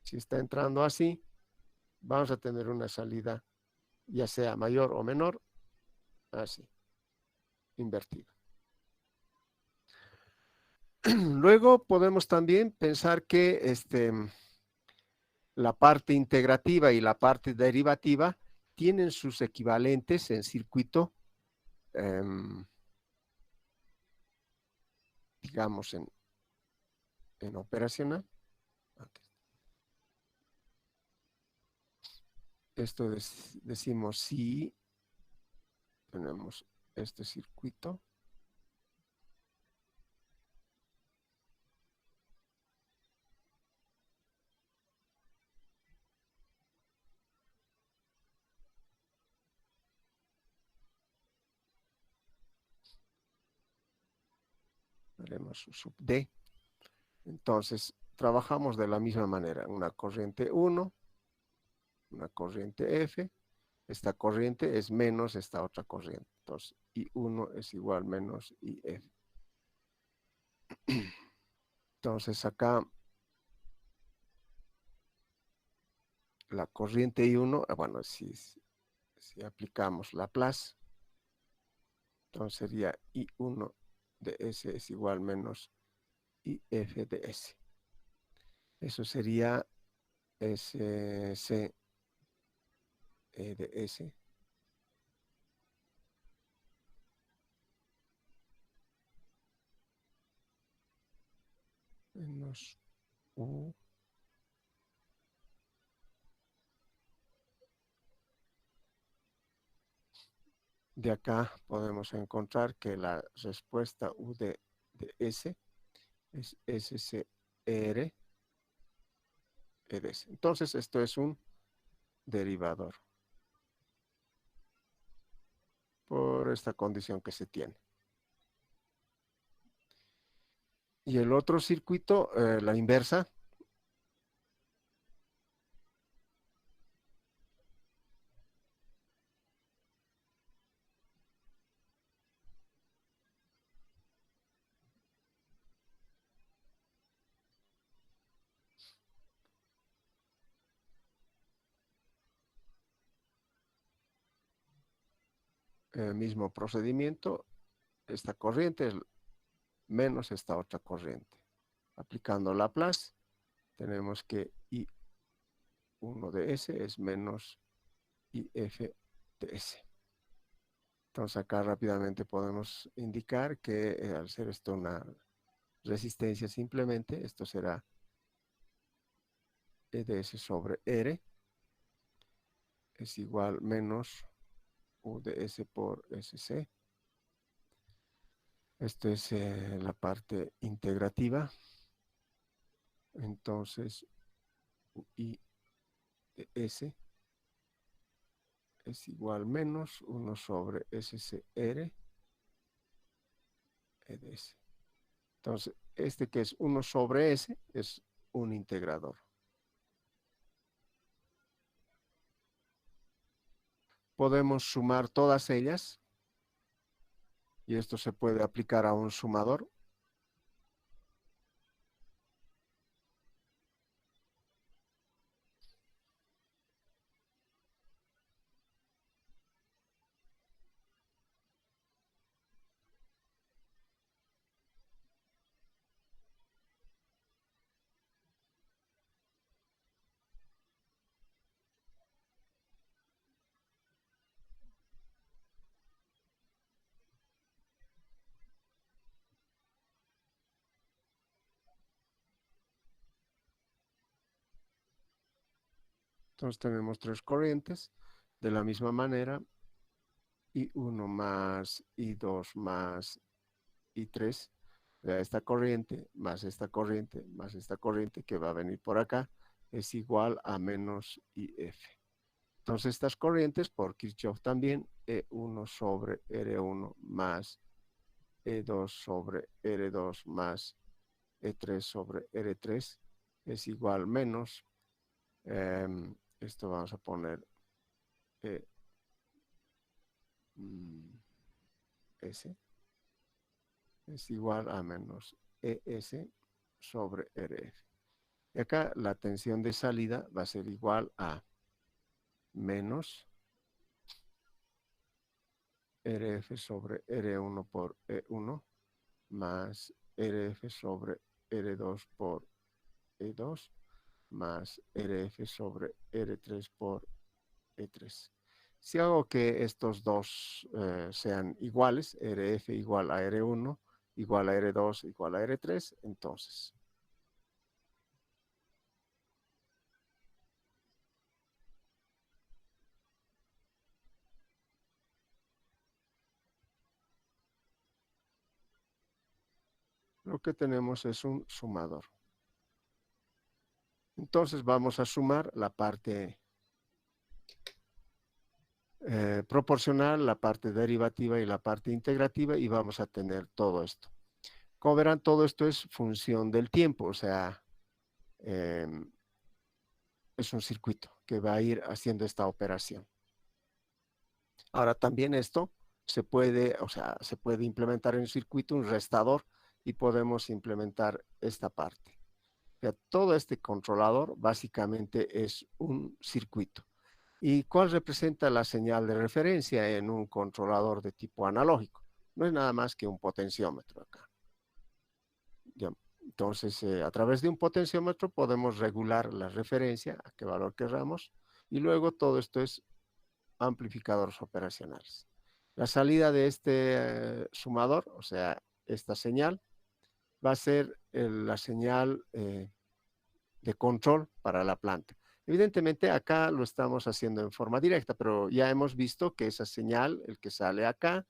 Speaker 1: si está entrando así, vamos a tener una salida ya sea mayor o menor, así, invertida. Luego podemos también pensar que la parte integrativa y la parte derivativa tienen sus equivalentes en circuito, digamos, en operacional. Esto decimos si tenemos este circuito. Haremos sub D. Entonces, trabajamos de la misma manera. Una corriente 1, una corriente F. Esta corriente es menos esta otra corriente. Entonces, I1 es igual menos IF. Entonces, acá la corriente I1, bueno, si aplicamos Laplace, entonces sería I1 de S es igual menos IF de S. Eso sería SC de S menos U. De acá podemos encontrar que la respuesta U de S es SCR E de S. Entonces, esto es un derivador por esta condición que se tiene. Y el otro circuito, la inversa, mismo procedimiento, esta corriente es menos esta otra corriente. Aplicando Laplace, tenemos que I1 de S es menos IF de S. Entonces acá rápidamente podemos indicar que al ser esto una resistencia simplemente, esto será E de S sobre R es igual menos U de S por SC. Esto es la parte integrativa. Entonces, I de S es igual menos 1 sobre SCR E de S. Entonces, este que es 1 sobre S es un integrador. Podemos sumar todas ellas y esto se puede aplicar a un sumador. Entonces tenemos tres corrientes de la misma manera, I1 más I2 más I3, esta corriente más esta corriente más esta corriente que va a venir por acá es igual a menos IF. Entonces estas corrientes por Kirchhoff también, E1 sobre R1 más E2 sobre R2 más E3 sobre R3 es igual menos, esto vamos a poner E, S es igual a menos ES sobre RF. Y acá la tensión de salida va a ser igual a menos RF sobre R1 por E1 más RF sobre R2 por E2 más RF sobre R3 por E3. Si hago que estos dos sean iguales, RF igual a R1, igual a R2, igual a R3, entonces lo que tenemos es un sumador. Entonces vamos a sumar la parte proporcional, la parte derivativa y la parte integrativa y vamos a tener todo esto. Como verán, todo esto es función del tiempo, o sea, eh, es un circuito que va a ir haciendo esta operación. Ahora también esto se puede, o sea, se puede implementar en un circuito un restador y podemos implementar esta parte. O sea, todo este controlador básicamente es un circuito. ¿Y cuál representa la señal de referencia en un controlador de tipo analógico? No es nada más que un potenciómetro acá. ¿Ya? Entonces, a través de un potenciómetro podemos regular la referencia a qué valor querramos y luego todo esto es amplificadores operacionales. La salida de este sumador, o sea, esta señal, va a ser la señal de control para la planta. Evidentemente acá lo estamos haciendo en forma directa, pero ya hemos visto que esa señal, el que sale acá,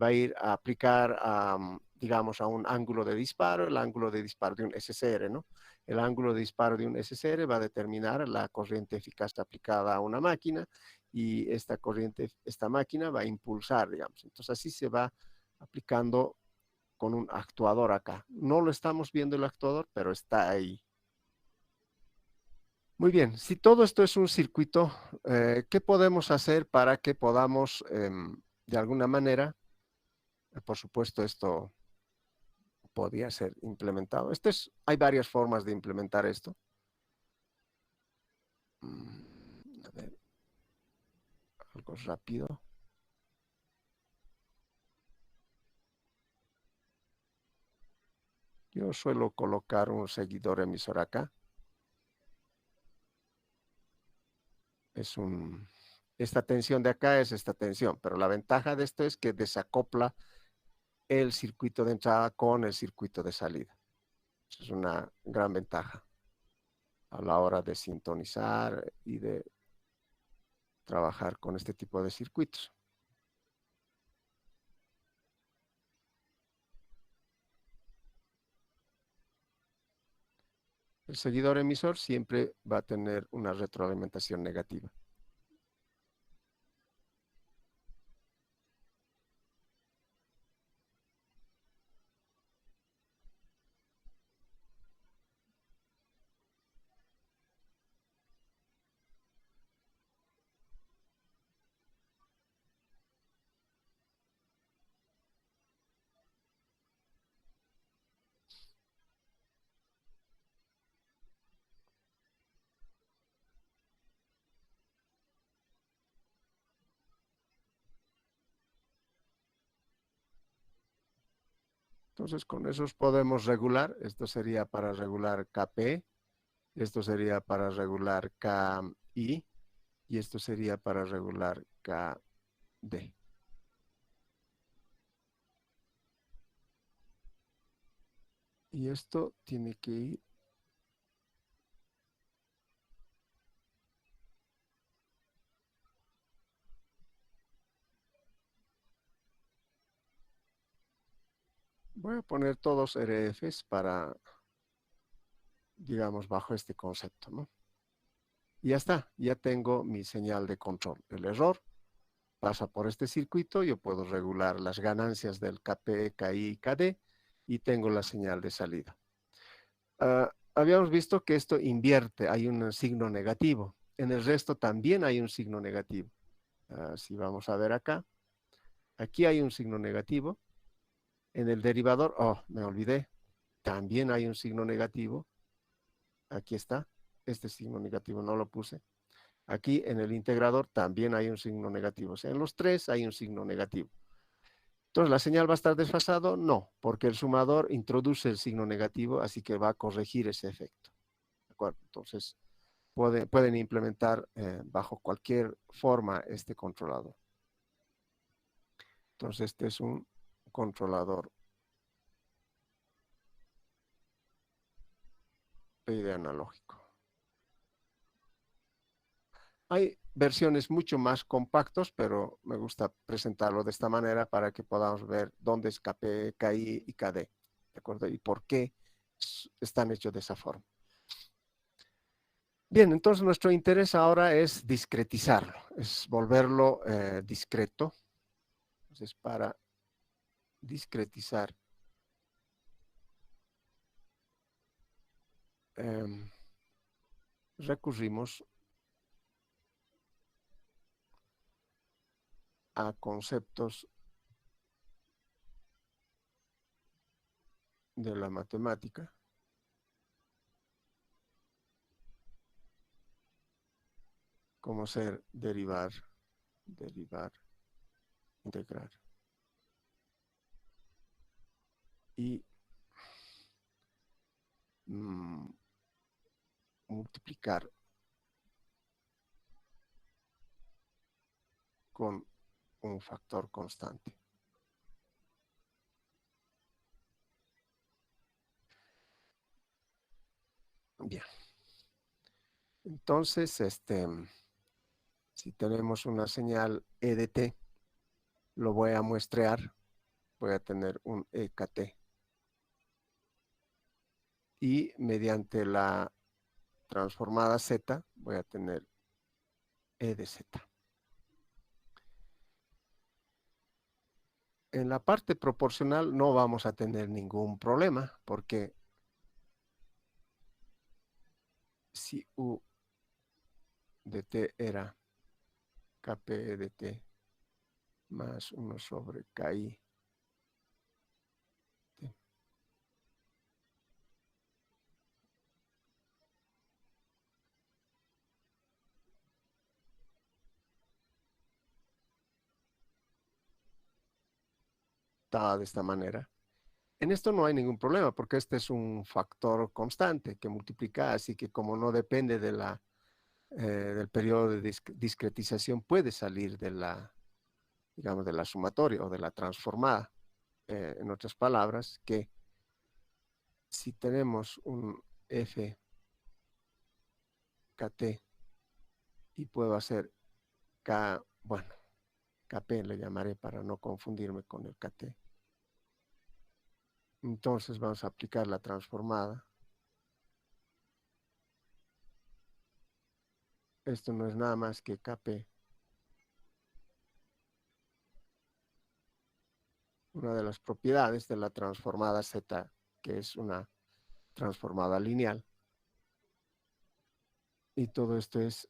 Speaker 1: va a ir a aplicar, digamos, a un ángulo de disparo, el ángulo de disparo de un SCR, ¿no? El ángulo de disparo de un SCR va a determinar la corriente eficaz aplicada a una máquina y esta corriente, esta máquina va a impulsar, digamos. Entonces así se va aplicando con un actuador acá. No lo estamos viendo el actuador, pero está ahí. Muy bien, si todo esto es un circuito, ¿qué podemos hacer para que podamos, de alguna manera, por supuesto, esto podría ser implementado? Hay varias formas de implementar esto. A ver, algo rápido. Yo suelo colocar un seguidor emisor acá. Esta tensión de acá es esta tensión, pero la ventaja de esto es que desacopla el circuito de entrada con el circuito de salida. Eso es una gran ventaja a la hora de sintonizar y de trabajar con este tipo de circuitos. El seguidor emisor siempre va a tener una retroalimentación negativa. Entonces, con esos podemos regular. Esto sería para regular KP, esto sería para regular KI y esto sería para regular KD. Y esto tiene que ir. Voy a poner todos RFs para, digamos, bajo este concepto, ¿no? Y ya está, ya tengo mi señal de control. El error pasa por este circuito, yo puedo regular las ganancias del KP, KI y KD y tengo la señal de salida. Habíamos visto que esto invierte, hay un signo negativo. En el resto también hay un signo negativo. Si vamos a ver acá, aquí hay un signo negativo. En el derivador, oh, me olvidé, también hay un signo negativo. Aquí está, este signo negativo no lo puse. Aquí en el integrador también hay un signo negativo. O sea, en los tres hay un signo negativo. Entonces, ¿la señal va a estar desfasado? No, porque el sumador introduce el signo negativo, así que va a corregir ese efecto. ¿De acuerdo? Entonces, pueden implementar bajo cualquier forma este controlador. Entonces, este es un controlador PID analógico. Hay versiones mucho más compactos, pero me gusta presentarlo de esta manera para que podamos ver dónde es KP, KI y KD, ¿de acuerdo? Y por qué están hechos de esa forma. Bien, entonces nuestro interés ahora es discretizarlo, es volverlo discreto. Entonces, para discretizar, recurrimos a conceptos de la matemática, como ser derivar, integrar. Y mm, multiplicar con un factor constante. Bien. Entonces, si tenemos una señal E de t, lo voy a muestrear. Voy a tener un EKT. Y mediante la transformada Z, voy a tener E de Z. En la parte proporcional no vamos a tener ningún problema, porque si U de t era Kp de t más 1 sobre Ki, está de esta manera. En esto no hay ningún problema, porque este es un factor constante que multiplica, así que como no depende del periodo de discretización, puede salir de la, digamos, de la sumatoria o de la transformada. En otras palabras, que si tenemos un f kt y puedo hacer k, bueno, kp le llamaré para no confundirme con el kt. Entonces vamos a aplicar la transformada. Esto no es nada más que kp. Una de las propiedades de la transformada z, que es una transformada lineal. Y todo esto es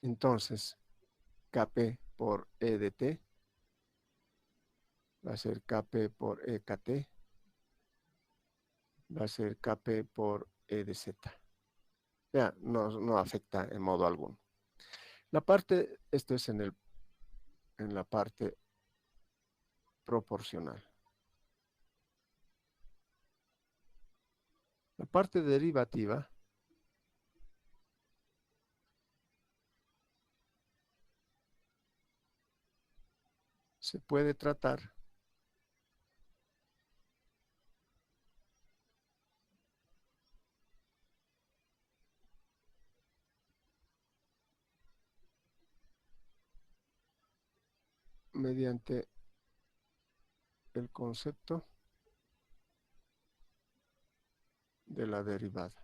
Speaker 1: entonces kp por e de t va a ser kp por ekt, va a ser kp por e de z. Ya, no afecta en modo alguno. La parte, esto es en la parte proporcional. La parte derivativa se puede tratar mediante el concepto de la derivada,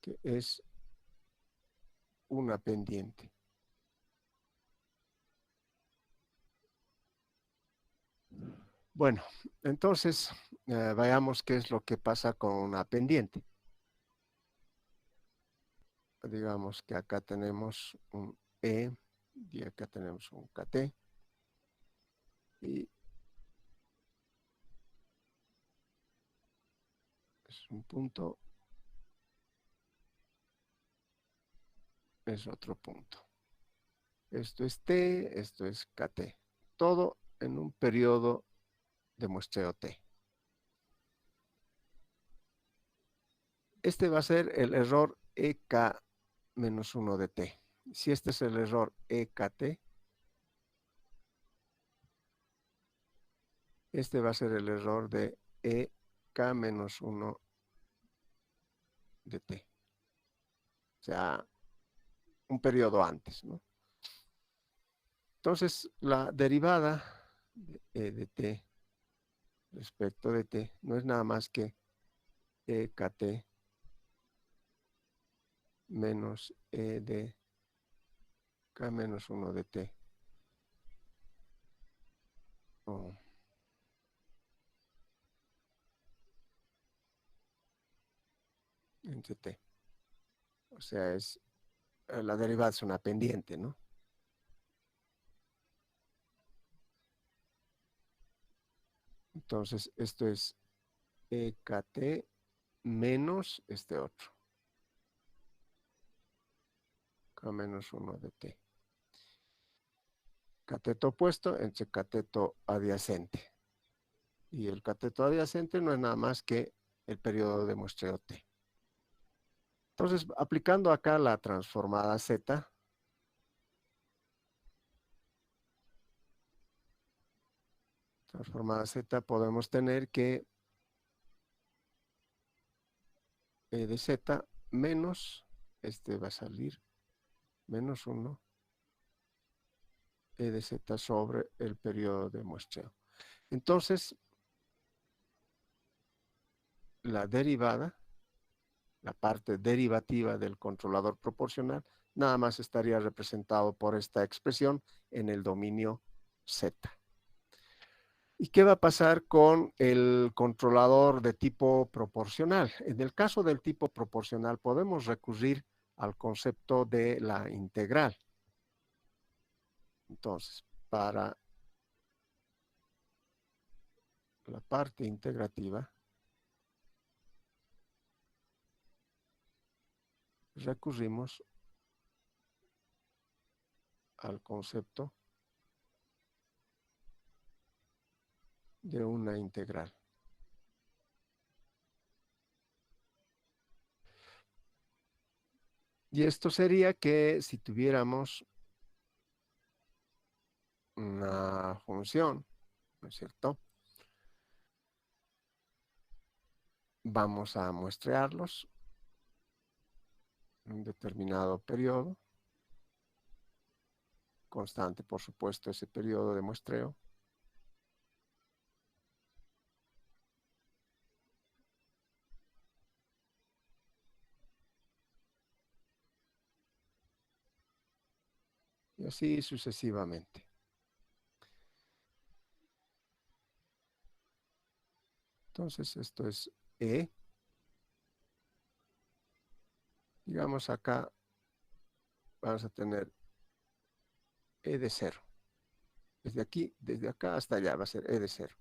Speaker 1: que es una pendiente. Bueno, entonces veamos qué es lo que pasa con una pendiente. Digamos que acá tenemos un E y acá tenemos un KT. Y es un punto, es otro punto. Esto es T, esto es KT. Todo en un periodo de muestreo T. Este va a ser el error EK menos 1 de T. Si este es el error EKT, este va a ser el error de EK menos 1 de T. O sea, un periodo antes, ¿no? Entonces, la derivada de E de T respecto de T no es nada más que EKT menos E de K menos 1 de T. Oh, entre T. O sea, la derivada es una pendiente, ¿no? Entonces, esto es EKT menos este otro. K menos 1 de T. Cateto opuesto entre cateto adyacente. Y el cateto adyacente no es nada más que el periodo de muestreo T. Entonces, aplicando acá la transformada Z, podemos tener que E de Z menos, este va a salir, menos 1, E de Z sobre el periodo de muestreo. Entonces, la derivada, la parte derivativa del controlador proporcional, nada más estaría representado por esta expresión en el dominio Z. ¿Y qué va a pasar con el controlador de tipo proporcional? En el caso del tipo proporcional podemos recurrir al concepto de la integral. Entonces, para la parte integrativa, recurrimos al concepto de una integral. Y esto sería que si tuviéramos una función, ¿no es cierto? Vamos a muestrearlos en un determinado periodo, constante, por supuesto, ese periodo de muestreo. Y así sucesivamente. Entonces, esto es E. Digamos acá, vamos a tener E de 0. Desde aquí, desde acá hasta allá va a ser E de 0.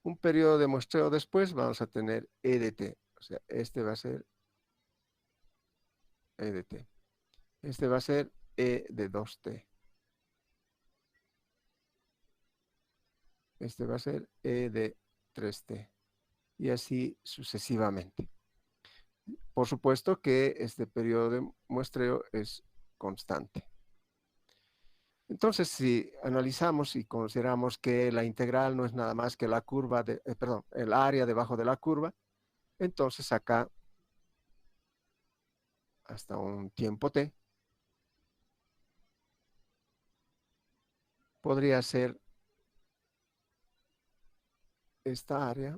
Speaker 1: Un periodo de muestreo después vamos a tener E de T. O sea, este va a ser E de T. Este va a ser E de 2T. Este va a ser E de 3T. Y así sucesivamente. Por supuesto que este periodo de muestreo es constante. Entonces, si analizamos y consideramos que la integral no es nada más que la curva de, el área debajo de la curva, entonces acá, hasta un tiempo t, podría ser esta área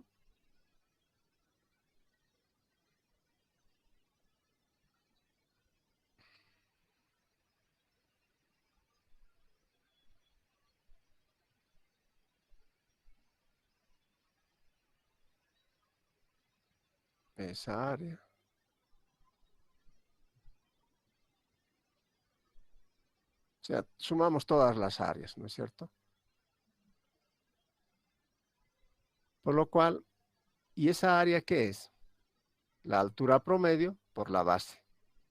Speaker 1: esa área. O sea, sumamos todas las áreas, ¿no es cierto? Por lo cual, ¿y esa área qué es? La altura promedio por la base.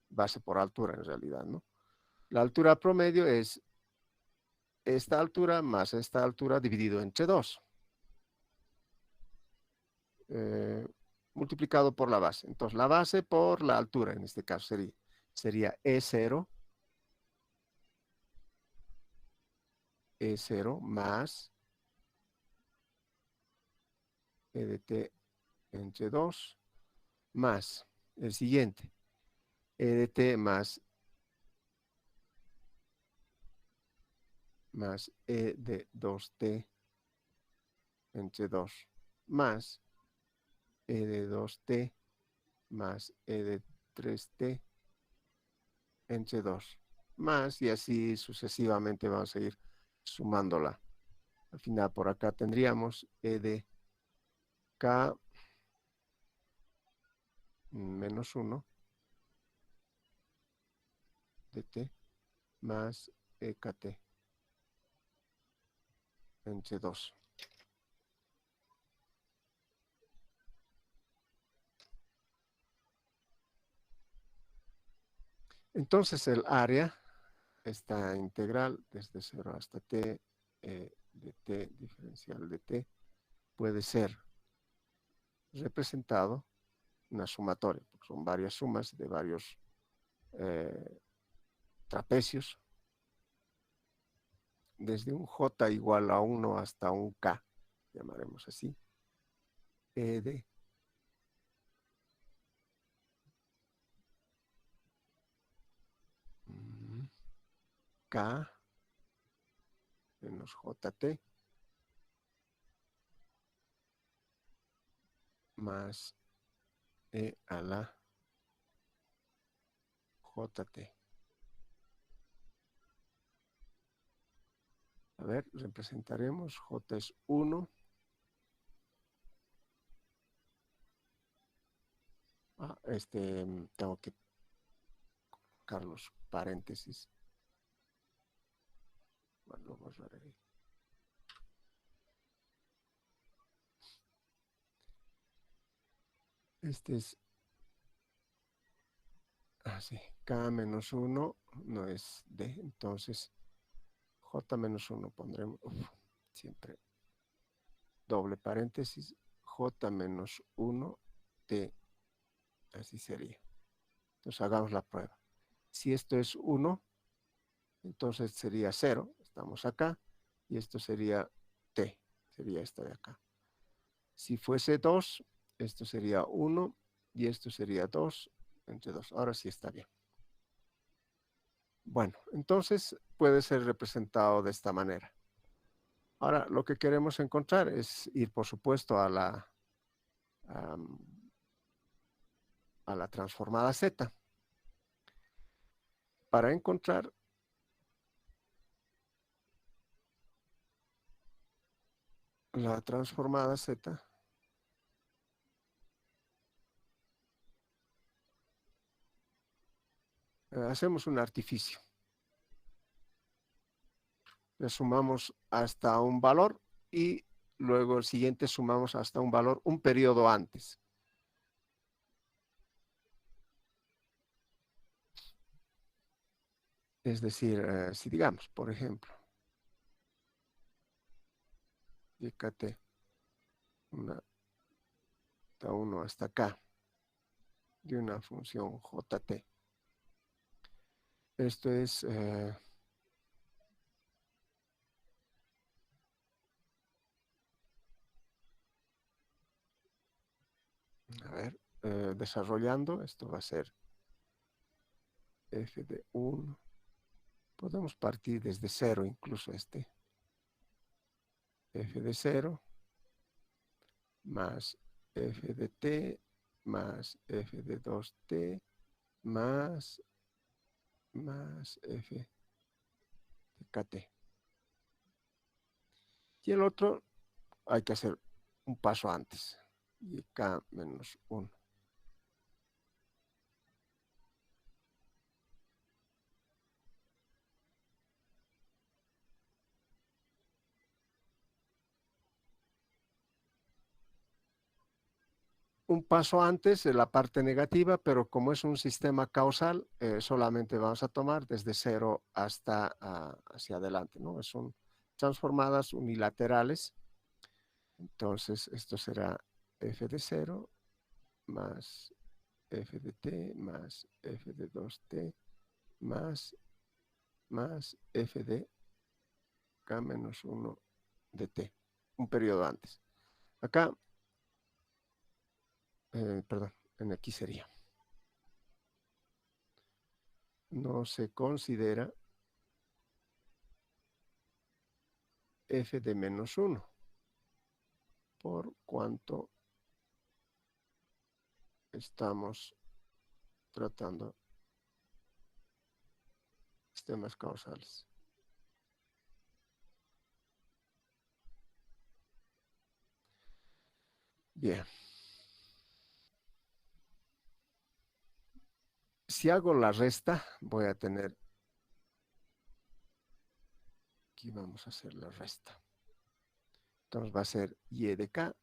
Speaker 1: Base por altura en realidad, ¿no? La altura promedio es esta altura más esta altura dividido entre 2. Multiplicado por la base. Entonces, la base por la altura, en este caso sería E0 más E de T entre 2 más el siguiente, E de T más E de 2T entre 2 más E de 2T más E de 3T entre 2 más, y así sucesivamente vamos a ir sumándola. Al final por acá tendríamos E de K menos 1 de T más EKT entre 2. Entonces el área, esta integral desde 0 hasta t de t diferencial de t, puede ser representado una sumatoria, porque son varias sumas de varios trapecios, desde un j igual a 1 hasta un k, llamaremos así, e de k menos jt más e a la jt. A ver, representaremos j es 1. Tengo que colocar los paréntesis. Bueno, lo borraré. Este es así. K menos 1 no es D. Entonces, J menos 1 pondremos. Siempre doble paréntesis. J menos 1 T. Así sería. Entonces, hagamos la prueba. Si esto es 1, entonces sería 0. Estamos acá. Y esto sería T. Sería esta de acá. Si fuese 2, esto sería 1 y esto sería 2 entre 2. Ahora sí está bien. Bueno, entonces puede ser representado de esta manera. Ahora, lo que queremos encontrar es ir, por supuesto, a la transformada Z. Para encontrar la transformada Z, hacemos un artificio. Le sumamos hasta un valor y luego el siguiente sumamos hasta un valor un periodo antes. Es decir, si digamos, por ejemplo, YKT, hasta 1 hasta acá, de una función JT. Esto es a ver, desarrollando, esto va a ser f de 1. Podemos partir desde 0 incluso este. F de 0 más f de t más f de 2t más f de kt. Y el otro hay que hacer un paso antes. Y k menos 1. Un paso antes de la parte negativa, pero como es un sistema causal, solamente vamos a tomar desde 0 hasta hacia adelante, ¿no? Son transformadas unilaterales. Entonces, esto será f de 0 más f de t más f de 2t más f de k menos 1 de t, un periodo antes. Acá, perdón, en aquí sería. No se considera f de menos 1, por cuanto estamos tratando sistemas causales. Bien. Si hago la resta, voy a tener, aquí vamos a hacer la resta. Entonces va a ser y de k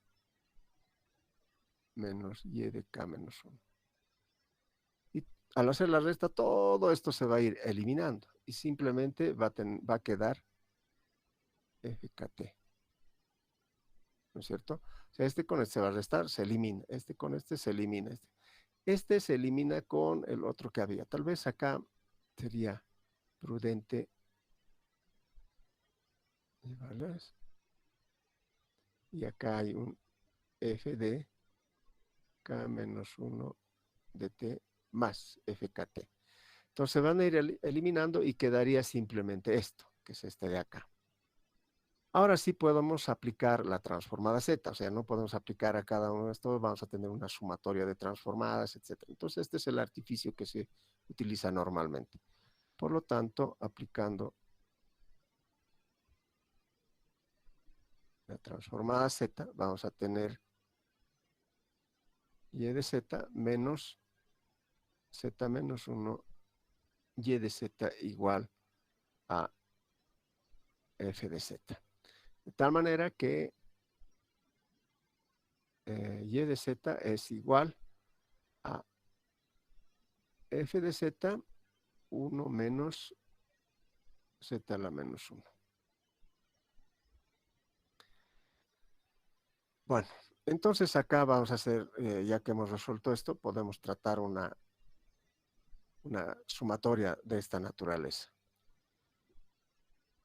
Speaker 1: menos y de k menos 1. Y Al hacer la resta, todo esto se va a ir eliminando y simplemente va a quedar FKT, ¿no es cierto? O sea, este con este se va a restar, se elimina, este con este se elimina, este se elimina con el otro que había. Tal vez acá sería prudente llevarlas. Y acá hay un f de k menos 1 de t más fkt. Entonces van a ir eliminando y quedaría simplemente esto, que es este de acá. Ahora sí podemos aplicar la transformada z, o sea, no podemos aplicar a cada uno de estos, vamos a tener una sumatoria de transformadas, etc. Entonces este es el artificio que se utiliza normalmente. Por lo tanto, aplicando la transformada z, vamos a tener y de z menos z menos 1 y de z igual a f de z. De tal manera que y de z es igual a f de z 1 menos z a la menos 1. Bueno, entonces acá vamos a hacer, ya que hemos resuelto esto, podemos tratar una sumatoria de esta naturaleza.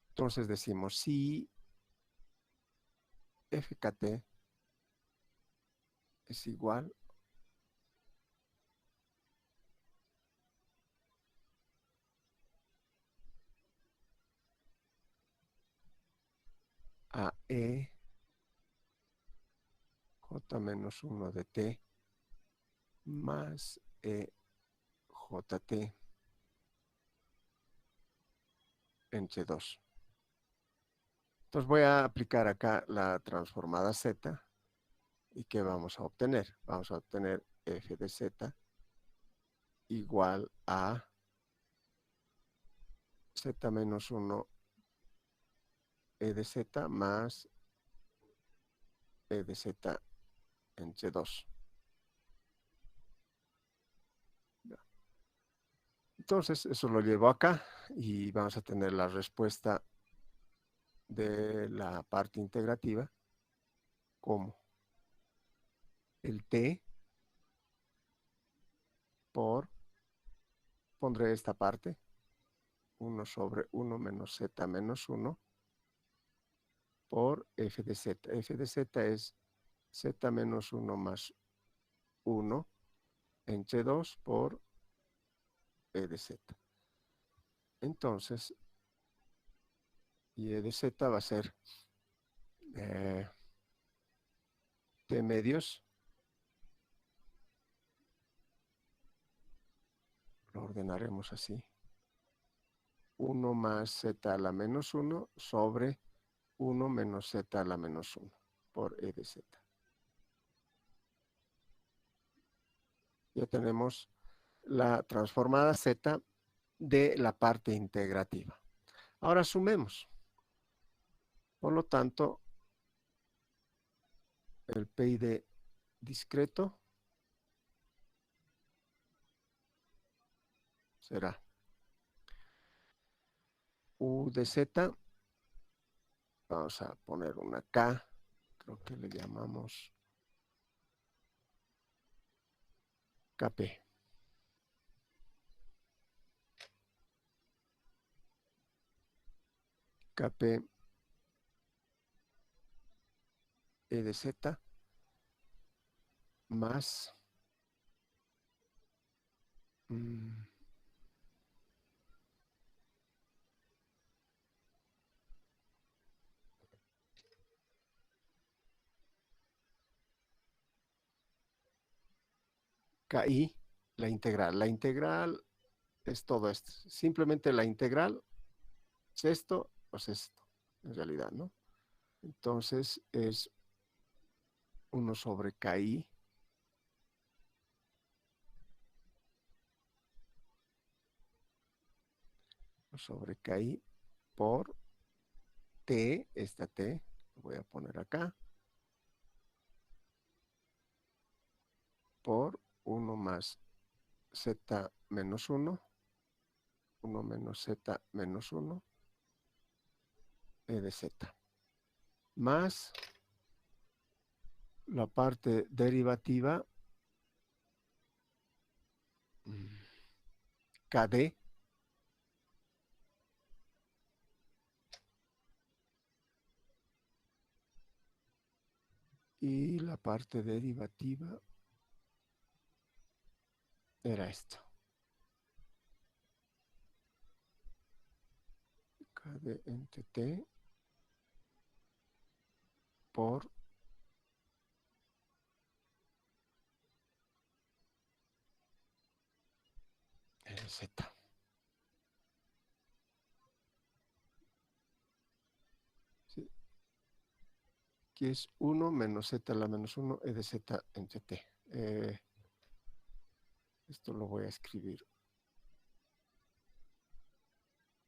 Speaker 1: Entonces decimos si fkt es igual a e j menos 1 de t más e jt entre 2. Entonces voy a aplicar acá la transformada z. ¿Y qué vamos a obtener? Vamos a obtener f de z igual a z menos 1 e de z más e de z entre 2. Entonces, eso lo llevo acá y vamos a tener la respuesta de la parte integrativa como el t por, pondré esta parte, 1 sobre 1 menos z menos 1 por f de z. F de z es z menos 1 más 1 entre 2 por e de z. Entonces, y e de z va a ser t medios, lo ordenaremos así, 1 más z a la menos 1 sobre 1 menos z a la menos 1 por e de z. Ya tenemos la transformada z de la parte integrativa. Ahora sumemos. Por lo tanto, el PID discreto será U de Z. Vamos a poner una K. Creo que le llamamos KP. KP E de Z más KI, la integral. La integral es todo esto. Simplemente la integral es esto, pues esto, en realidad, ¿no? Entonces es 1 sobre KI sobre KI por T, esta T, lo voy a poner acá, por 1 más z menos 1, 1 menos z menos 1, e de z, más la parte derivativa kd y la parte derivativa era esto. Kd entre t por z. ¿Sí? Aquí es 1 menos z a la menos 1 e de z entre t. Esto lo voy a escribir.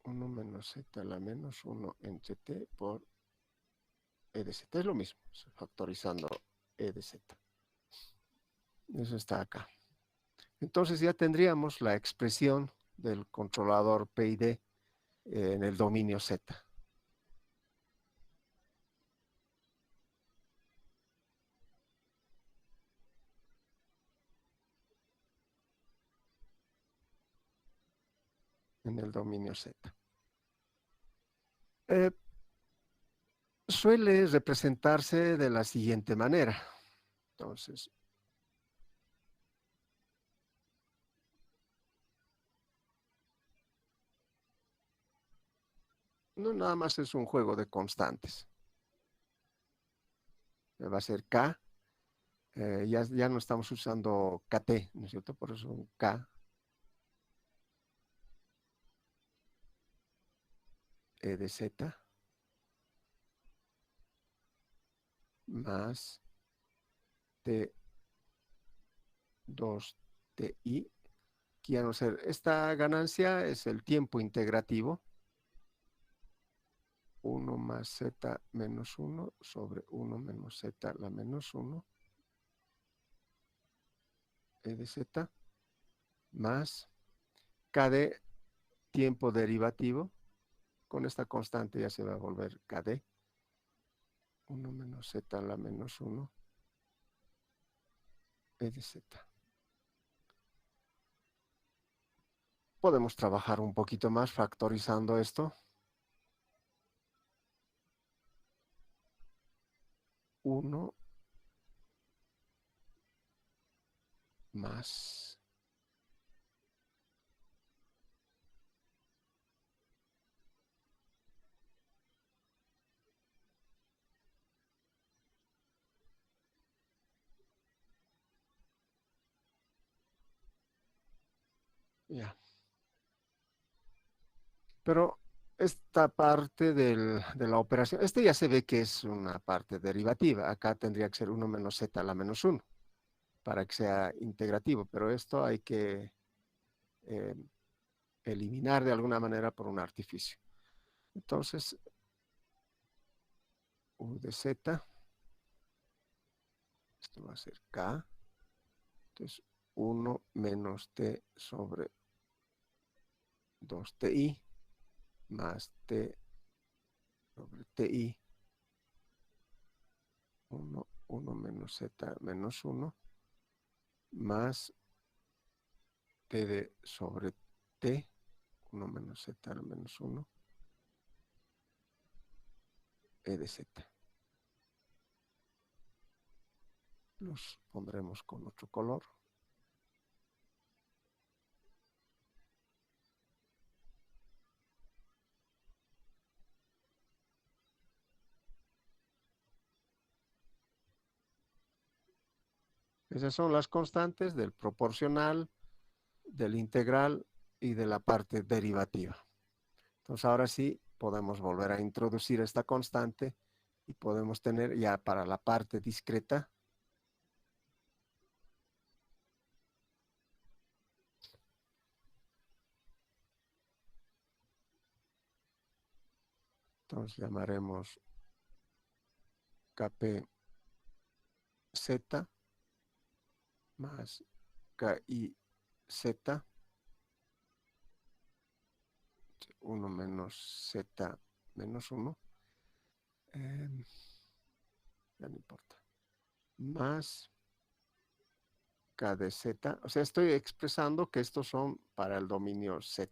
Speaker 1: 1 menos z a la menos 1 entre t por e de z. Es lo mismo, factorizando e de z. Eso está acá. Entonces ya tendríamos la expresión del controlador PID en el dominio Z. En el dominio Z. Suele representarse de la siguiente manera. Entonces, no nada más es un juego de constantes. Va a ser K. Ya no estamos usando KT, ¿no es cierto? Por eso un K e de Z más T 2 TI. Quiero ser, esta ganancia es el tiempo integrativo. 1 más Z menos 1 sobre 1 menos Z la menos 1 e de Z más KD tiempo derivativo. Con esta constante ya se va a volver KD. 1 menos Z la menos 1 e de Z. Podemos trabajar un poquito más factorizando esto. 1 más ya. Pero esta parte de la operación, este ya se ve que es una parte derivativa. Acá tendría que ser 1 menos Z a la menos 1 para que sea integrativo, pero esto hay que eh, eliminar de alguna manera por un artificio. Entonces, U de Z, esto va a ser K, entonces 1 menos T sobre 2TI más T sobre TI, 1 menos Z menos 1, más T de sobre T, 1 menos Z menos 1, E de Z. Los pondremos con otro color. Esas son las constantes del proporcional, del integral y de la parte derivativa. Entonces ahora sí podemos volver a introducir esta constante y podemos tener ya para la parte discreta entonces llamaremos KP Z más KI z, 1 menos z menos 1, ya no importa, más k de z, o sea, estoy expresando que estos son para el dominio z,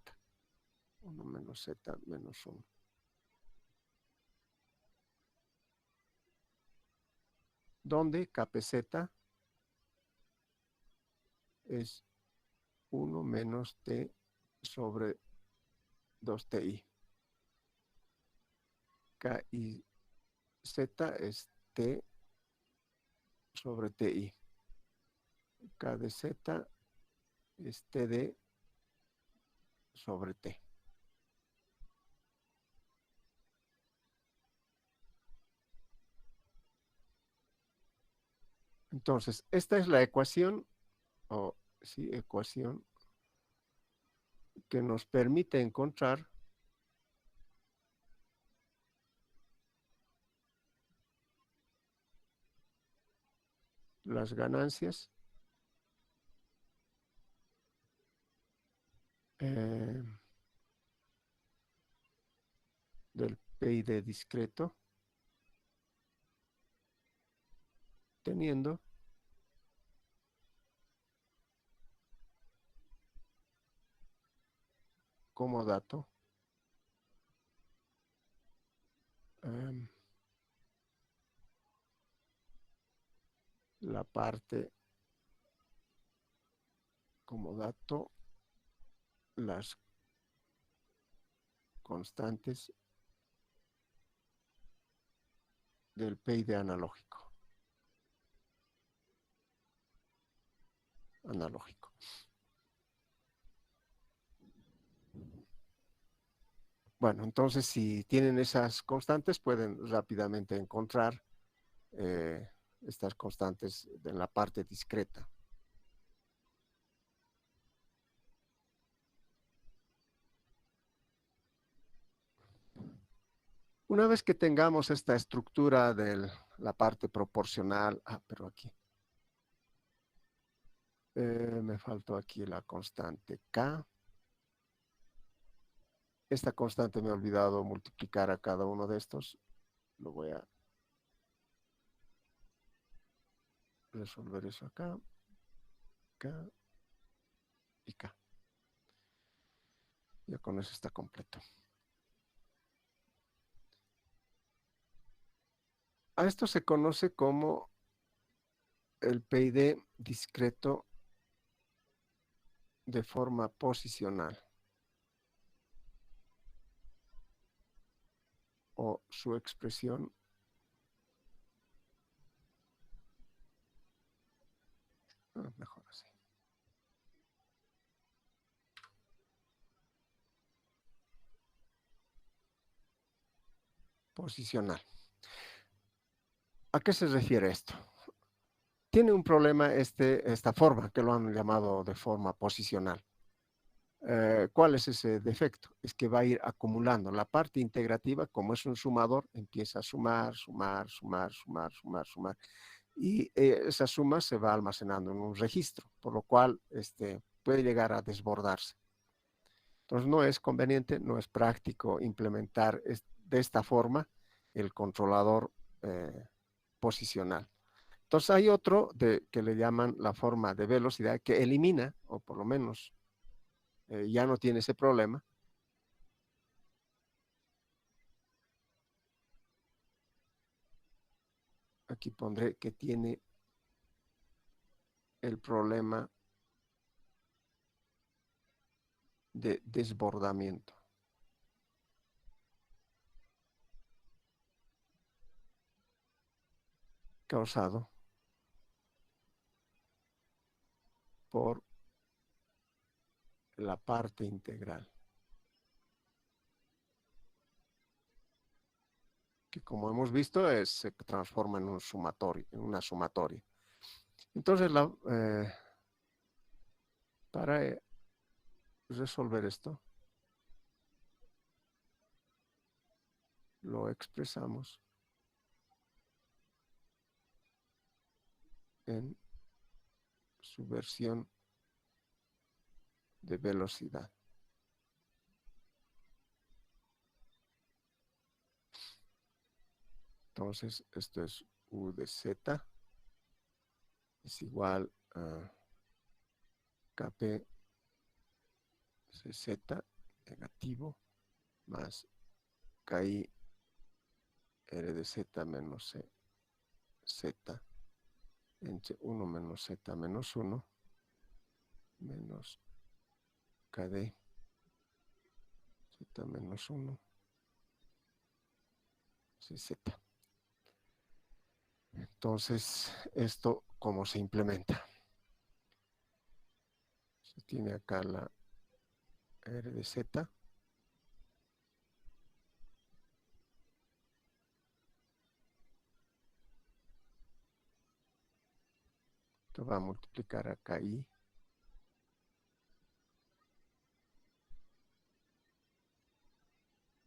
Speaker 1: 1 menos z menos 1. Donde kpz es 1 menos t sobre 2ti. K y z es t sobre ti. K de z es td sobre t. Entonces, esta es la ecuación, o sí, ecuación que nos permite encontrar las ganancias del PID discreto teniendo como dato la parte, como dato, las constantes del PID analógico. Bueno, entonces si tienen esas constantes, pueden rápidamente encontrar estas constantes en la parte discreta. Una vez que tengamos esta estructura de la parte proporcional, pero aquí me faltó aquí la constante K. Esta constante me he olvidado multiplicar a cada uno de estos. Lo voy a resolver eso acá, K y K. Ya con eso está completo. A esto se conoce como el PID discreto de forma posicional o su expresión mejor así. Posicional. ¿A qué se refiere esto? Tiene un problema esta forma, que lo han llamado de forma posicional. ¿Cuál es ese defecto? Es que va a ir acumulando. La parte integrativa, como es un sumador, empieza a sumar, sumar, sumar, sumar, sumar, sumar. Y esa suma se va almacenando en un registro, por lo cual puede llegar a desbordarse. Entonces no es conveniente, no es práctico implementar de esta forma el controlador posicional. Entonces hay otro que le llaman la forma de velocidad que elimina, o por lo menos ya no tiene ese problema. Aquí pondré que tiene el problema de desbordamiento. Causado por la parte integral, que como hemos visto se transforma en un sumatorio, en una sumatoria. Entonces, para resolver esto, lo expresamos en su versión de velocidad. Entonces, esto es U de Z es igual a Kp CZ negativo más KI R de Z menos Z entre 1 menos Z menos 1 menos KD Z menos 1 CZ. Entonces, ¿esto cómo se implementa? Se tiene acá la R de Z. Esto va a multiplicar acá I.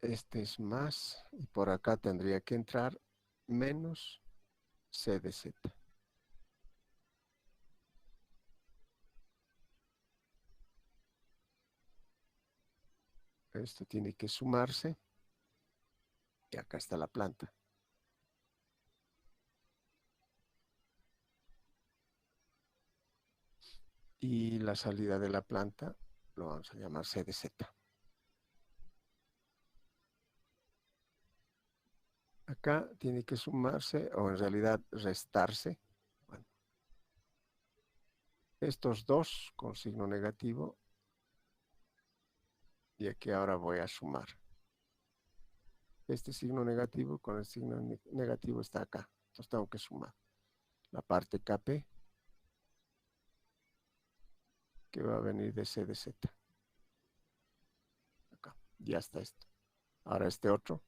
Speaker 1: Este es más, y por acá tendría que entrar menos C de Z. Esto tiene que sumarse. Y acá está la planta. Y la salida de la planta lo vamos a llamar C de Z. Acá tiene que sumarse, o en realidad restarse. Bueno, estos dos con signo negativo. Y aquí ahora voy a sumar. Este signo negativo con el signo negativo está acá. Entonces tengo que sumar. La parte Kp, que va a venir de C de Z. Acá, ya está esto. Ahora este otro.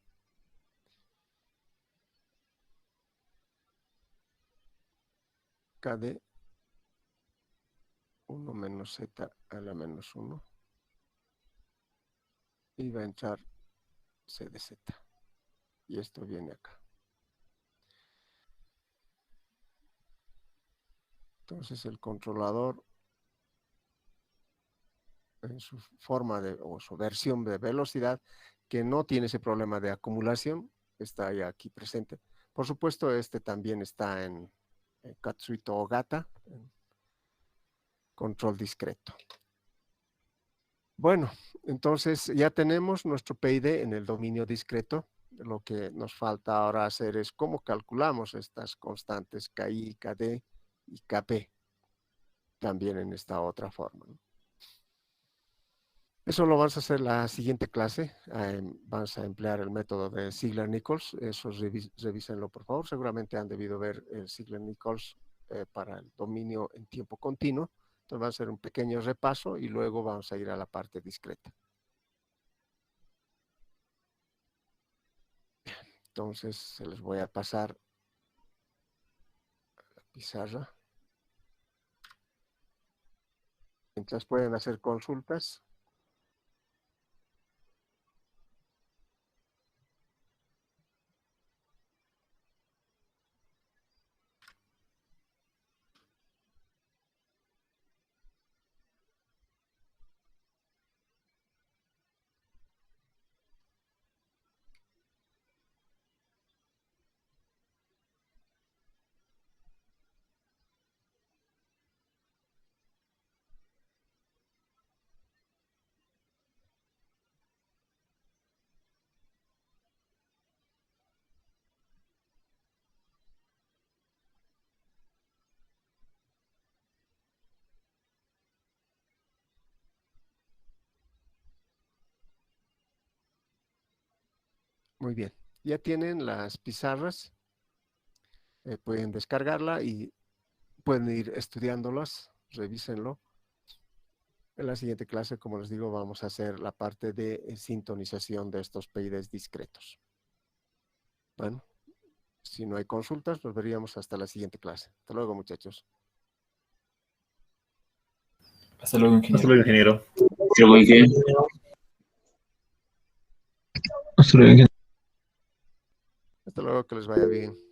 Speaker 1: Kd 1 menos Z a la menos 1. Y va a entrar C de Z. Y esto viene acá. Entonces el controlador en su forma o su versión de velocidad, que no tiene ese problema de acumulación, está ya aquí presente. Por supuesto, este también está en Katsuhito Ogata, en control discreto. Bueno, entonces ya tenemos nuestro PID en el dominio discreto. Lo que nos falta ahora hacer es cómo calculamos estas constantes KI, KD y KP, también en esta otra forma, ¿no? Eso lo vamos a hacer la siguiente clase. Vamos a emplear el método de Ziegler-Nichols. Eso revísenlo, por favor. Seguramente han debido ver el Ziegler-Nichols para el dominio en tiempo continuo. Entonces va a ser un pequeño repaso y luego vamos a ir a la parte discreta. Entonces se les voy a pasar a la pizarra. Mientras pueden hacer consultas. Muy bien. Ya tienen las pizarras. Pueden descargarla y pueden ir estudiándolas. Revísenlo. En la siguiente clase, como les digo, vamos a hacer la parte de sintonización de estos PIDs discretos. Bueno, si no hay consultas, nos veríamos hasta la siguiente clase. Hasta luego, muchachos.
Speaker 2: Hasta luego, ingeniero.
Speaker 3: Hasta luego, ingeniero.
Speaker 4: Creo que
Speaker 3: Hasta luego, ingeniero.
Speaker 1: Hasta luego, que les vaya bien.